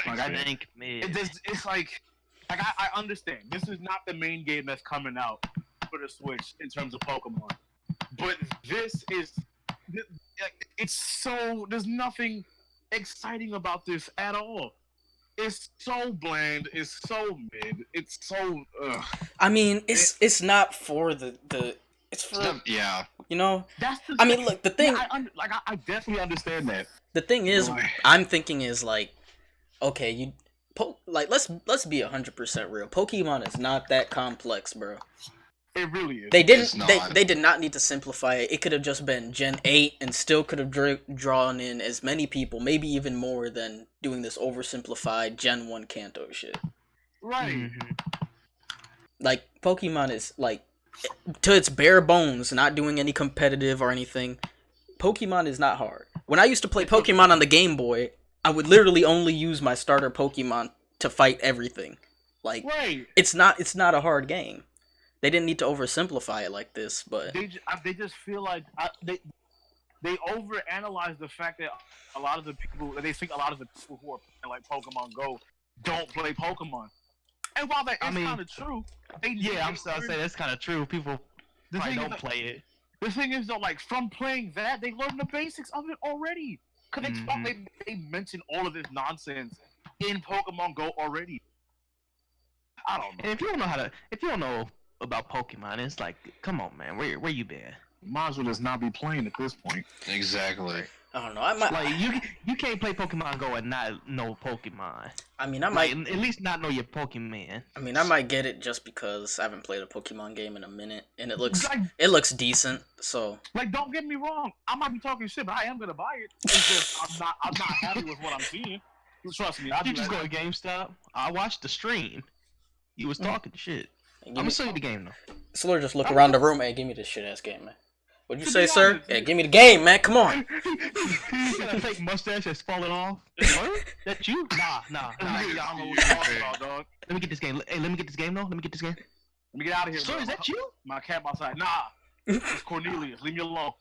Like, I think it's like I understand this is not the main game that's coming out for the Switch in terms of Pokemon, but this is it's so there's nothing exciting about this at all. It's so bland. It's so mid. It's so. I mean, it's not for the it's for yeah. You know. That's the I mean, look, the thing. Yeah, I definitely understand that. The thing is, Why? I'm thinking is like, okay, let's be 100% real. Pokemon is not that complex, bro. It really is. They didn't. It's not. They did not need to simplify it. It could have just been Gen 8 and still could have drawn in as many people, maybe even more than doing this oversimplified Gen 1 Kanto shit. Right. Mm-hmm. Like Pokemon is like to its bare bones, not doing any competitive or anything. Pokemon is not hard. When I used to play Pokemon on the Game Boy, I would literally only use my starter Pokemon to fight everything. Like, Right. it's not a hard game. They didn't need to oversimplify it like this, but They just feel like they overanalyze the fact that a lot of the people who are playing like Pokemon Go don't play Pokemon. And while that is kind of true, I'm saying that's kind of true. People probably don't play it. The thing is though, like from playing that, they learn the basics of it already. Cause they mention all of this nonsense in Pokemon Go already. I don't know. And if you don't know about Pokemon, it's like, come on, man, where you been? Might as well just not be playing at this point. Exactly. I don't know. I might. Like you can't play Pokemon Go and not know Pokemon. I mean, I might. Like, at least not know your Pokemon. I mean, I might get it just because I haven't played a Pokemon game in a minute, and it looks Like- decent. So Like, don't get me wrong, I might be talking shit, but I am gonna buy it. It's just I'm not happy with what I'm seeing. Trust me, You just go to GameStop. I watched the stream. You was talking shit. I'm gonna show you the game though. Slur just look around the room. Hey, give me this shit ass game, man. What'd you To say, be sir? honest, Hey, give me the game, man. Come on. You got a fake mustache that's falling off. That you? Nah. Y'all know what you're talking about, dog. Let me get this game. Hey, let me get this game though. Let me get this game. Let me get out of here. Sir, bro. is that you? My cat outside. Nah, it's Cornelius. Leave me alone.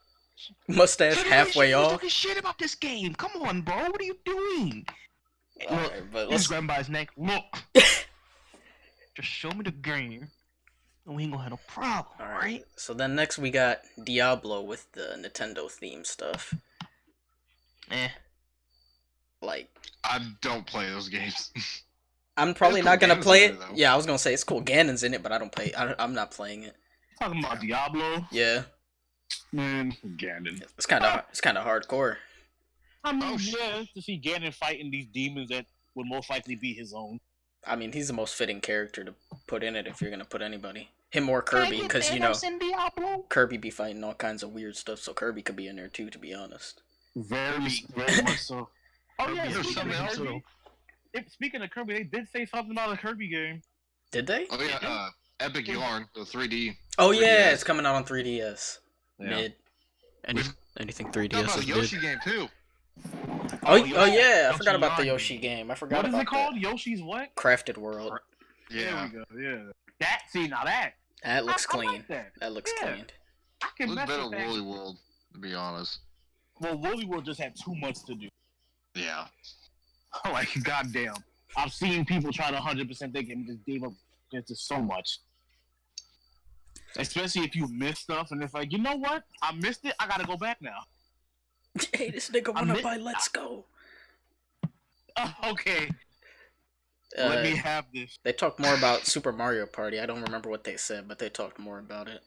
Mustache Sir, halfway you was off. talking shit about this game. Come on, bro. What are you doing? Alright, but Let's let's. grab him by his neck. Look. Just show me the game, and we ain't gonna have no problem, Alright. So then next we got Diablo with the Nintendo theme stuff. Like, I don't play those games. I'm probably There's not cool gonna games play in it. there, though. Yeah, I was gonna say it's cool. Ganon's in it, but I don't play. I'm not playing it. Talking about Diablo, Yeah, man. Ganon. it's kind of hardcore. I mean, Oh, shit. yeah, to see Ganon fighting these demons that would most likely be his own. I mean, he's the most fitting character to put in it if you're gonna put anybody. Him or Kirby, because you know Kirby be fighting all kinds of weird stuff, so Kirby could be in there too. To be honest. Very much so. Oh yeah, There's speaking something of else, Kirby, speaking of Kirby, they did say something about a Kirby game. Did they? Oh yeah, Epic Yarn, the 3D. Oh yeah, 3DS. it's coming out on 3DS. Yeah. Mid. Anything How 3DS about is a mid. Yoshi game too? Oh yeah, I forgot about the Yoshi Yoshi game. I forgot What is about it called? Yoshi's what? that. Crafted World. Yeah. There we go. Yeah. That That looks I clean. like that. That looks Yeah. clean. I can Looks mess better with than that. Woolly World, to be honest. Well, Woolly World just had too much to do. Yeah. Like, goddamn. I've seen people try to 100% their game and just gave up. It's just so much. Especially if you miss stuff and it's like, you know what? I missed it. I gotta go back now. Hey, this nigga I wanna mi- buy Let's Go. Okay, let me Uh, have this. they talked more about Super Mario Party. I don't remember what they said, but they talked more about it.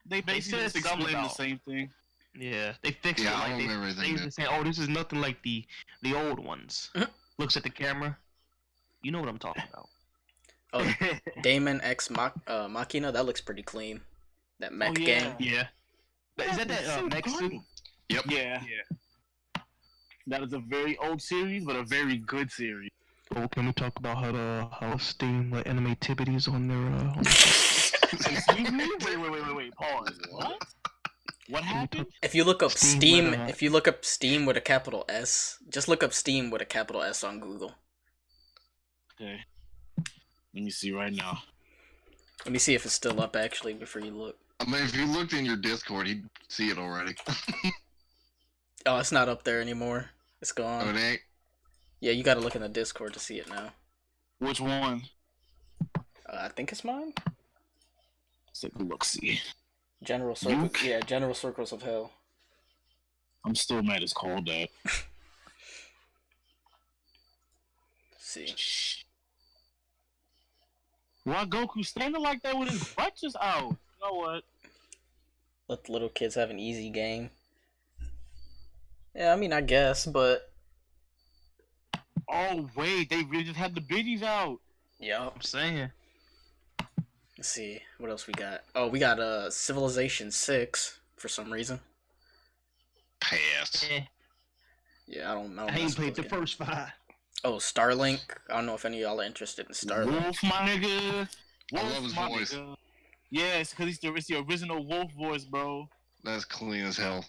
They basically said just something explained the about- same thing. Yeah, they fixed Yeah, it. I Like don't remember they anything. just saying, "Oh, this is nothing like the old ones." Mhm. Looks at the camera. You know what I'm talking about. Oh, Damon X Machina. That looks pretty clean. That mech yeah. game. Yeah. Is that So next good. to? Yep. Yeah. That is a very old series, but a very good series. Oh, can we talk about how Steam let animativities on their Excuse me? Wait. Pause. What? What happened? If you look up Steam, Steam, if you look up Steam with a capital S, just look up Steam with a capital S on Google. Okay. Let me see right now. Let me see if it's still up actually before you look. I mean, if you looked in your Discord, he'd see it already. Oh, it's not up there anymore. It's Oh, gone. it ain't? Yeah, you gotta look in the Discord to see it now. Which one? I think it's mine. Let's take a look. See. General Circles. Yeah, General Circles of Hell. I'm still mad it's called that. See. Why Goku standing like that with his butt just out? You know what? Let the little kids have an easy game. Yeah, I mean, I guess, but Oh wait, they really just had the biddies out. yeah. I'm saying. Let's see what else we got. Oh, we got Civilization 6 for some reason. Pass. Yeah, I don't know. I ain't played the first 5. Oh, Starlink. I don't know if any of y'all are interested in Starlink. Wolf, my nigga. I love his my voice. nigga. Yeah, it's because it's the original Wolf voice, bro. That's clean as hell.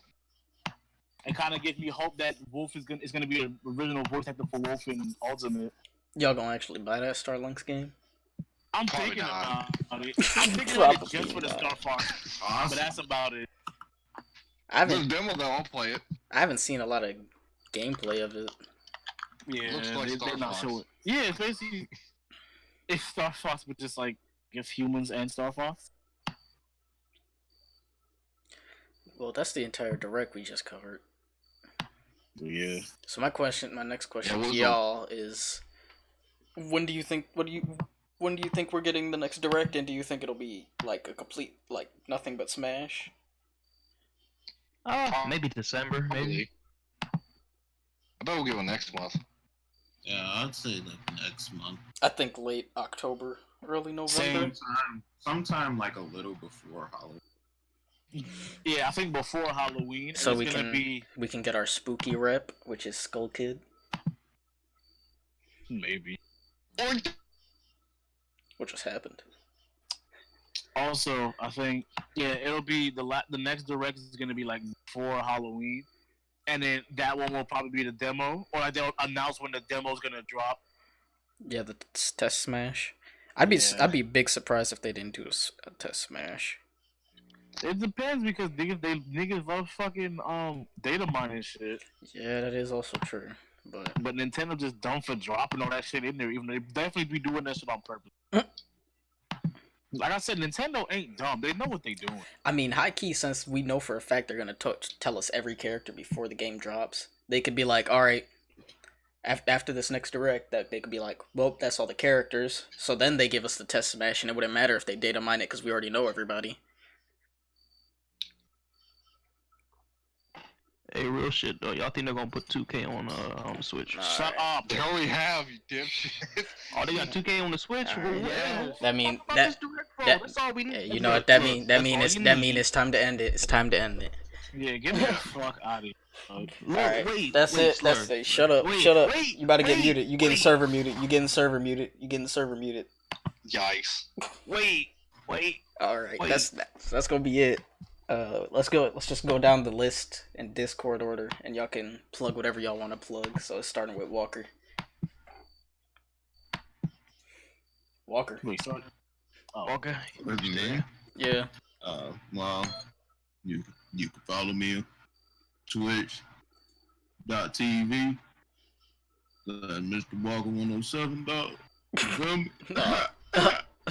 It kind of gives me hope that Wolf is gonna be the original voice actor for Wolf in Ultimate. Y'all gonna actually buy that Starlink's game? I'm Probably thinking not. about it. I'm thinking about it Probably just for the not. Star Fox, but Awesome. that's about it. I There's a haven't demo though, I'll play it. I haven't seen a lot of gameplay of it. Yeah, Looks like Star they're not Fox. showing. Yeah, it's basically it's Star Fox, but just like if humans and Star Fox. Well, that's the entire direct we just covered. Yeah. So my next question Yeah, to what's y'all is, when do you think we're getting the next direct, and do you think it'll be like a complete like nothing but Smash? Maybe December, maybe. I bet we'll get one next month. Yeah, I'd say like next month. I think late October, early November. Sometime like a little before Halloween. Yeah, I think before Halloween. So it's we gonna can be we can get our spooky rep, which is Skull Kid, maybe. which just happened. Also, I think it'll be the next direct is gonna be like before Halloween, and then that one will probably be the demo, or like they'll announce when the demo's gonna drop. Yeah, the test Smash. Yeah. I'd be big surprised if they didn't do a test Smash. It depends because niggas love fucking data mining shit. Yeah, that is also true. But Nintendo just dumb for dropping all that shit in there, even though they definitely be doing that shit on purpose. Like I said, Nintendo ain't dumb. They know what they doing. I mean, high key, since we know for a fact they're gonna tell us every character before the game drops, they could be like, all right, after this next direct, that they could be like, well, that's all the characters. So then they give us the test Smash, and it wouldn't matter if they data mine it because we already know everybody. Hey, real shit though. Y'all think they're gonna put 2K on the Switch? Nah. Shut up. They already have, you dipshit. Oh, they got 2K on the Switch. Alright, Well, yeah. well, That mean talk about that this direct, bro. that- That's all we need. yeah, you know what that mean? That mean That's it's all that you mean need. it's time to end it. It's time to end it. Yeah, get me the fuck out of here. Look, Alright, wait, that's wait, it. That's Slur. it. Shut up. Wait, Shut up. wait, You about to get wait, muted. You getting wait. server muted. You getting server muted. You getting server muted. Yikes. Wait. All right, Wait. that's gonna be it. Let's go. Let's just go down the list in Discord order, and y'all can plug whatever y'all want to plug. So it's starting with Walker. Walker. Wait, sorry. Oh, Okay. What's your name? Yeah. Well, you can follow me on Twitch.tv. Mr. Walker 107 dog. You feel me?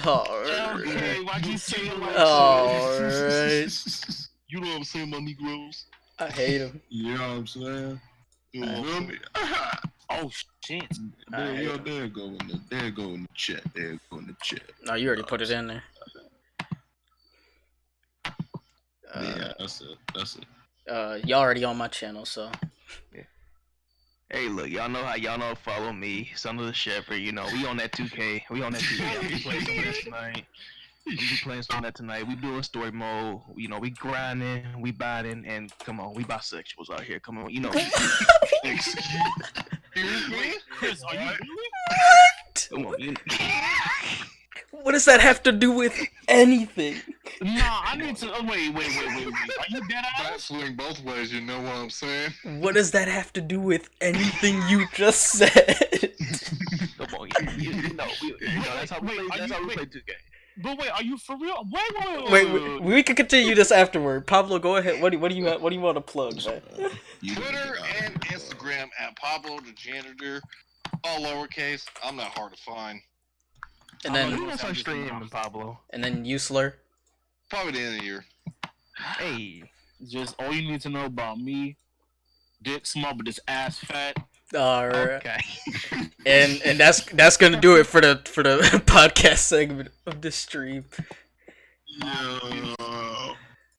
Alright. okay, why'd you say it like Alright. You know what I'm saying, my Negroes? I hate him. You know what I'm saying? You feel me? Oh shit. There go in the chat. There go in the chat. No, you already put it in there. Yeah, that's it. Y'all already on my channel, so Hey, look, y'all know how y'all know follow me, Son of the Shepherd. You know, we on that 2K. We on that 2K. We play some of this tonight. We be playing some of that tonight. We doing story mode. You know, we grinding, we biting, and come on, we bisexuals out here. Come on, you know. Excuse me? Chris, are you really? Come on, you What does that have to do with anything? Nah, I need to. Oh, wait. Are you dead That ass? swing both ways, you know what I'm saying? What does that have to do with anything you just said? come on, you know, that's how we play. That's how we play 2K. But wait, are you for real? Wait, we can continue this afterward. Pablo, go ahead. What do you want to plug, man? Twitter and Instagram at Pablo the Janitor, all lowercase. I'm not hard to find. And We then gonna start streaming, Pablo. you slur. Probably the end of the year. Hey, Just all you need to know about me: dick small, but this ass fat. All right. okay. And that's gonna do it for the podcast segment of this stream. Yo.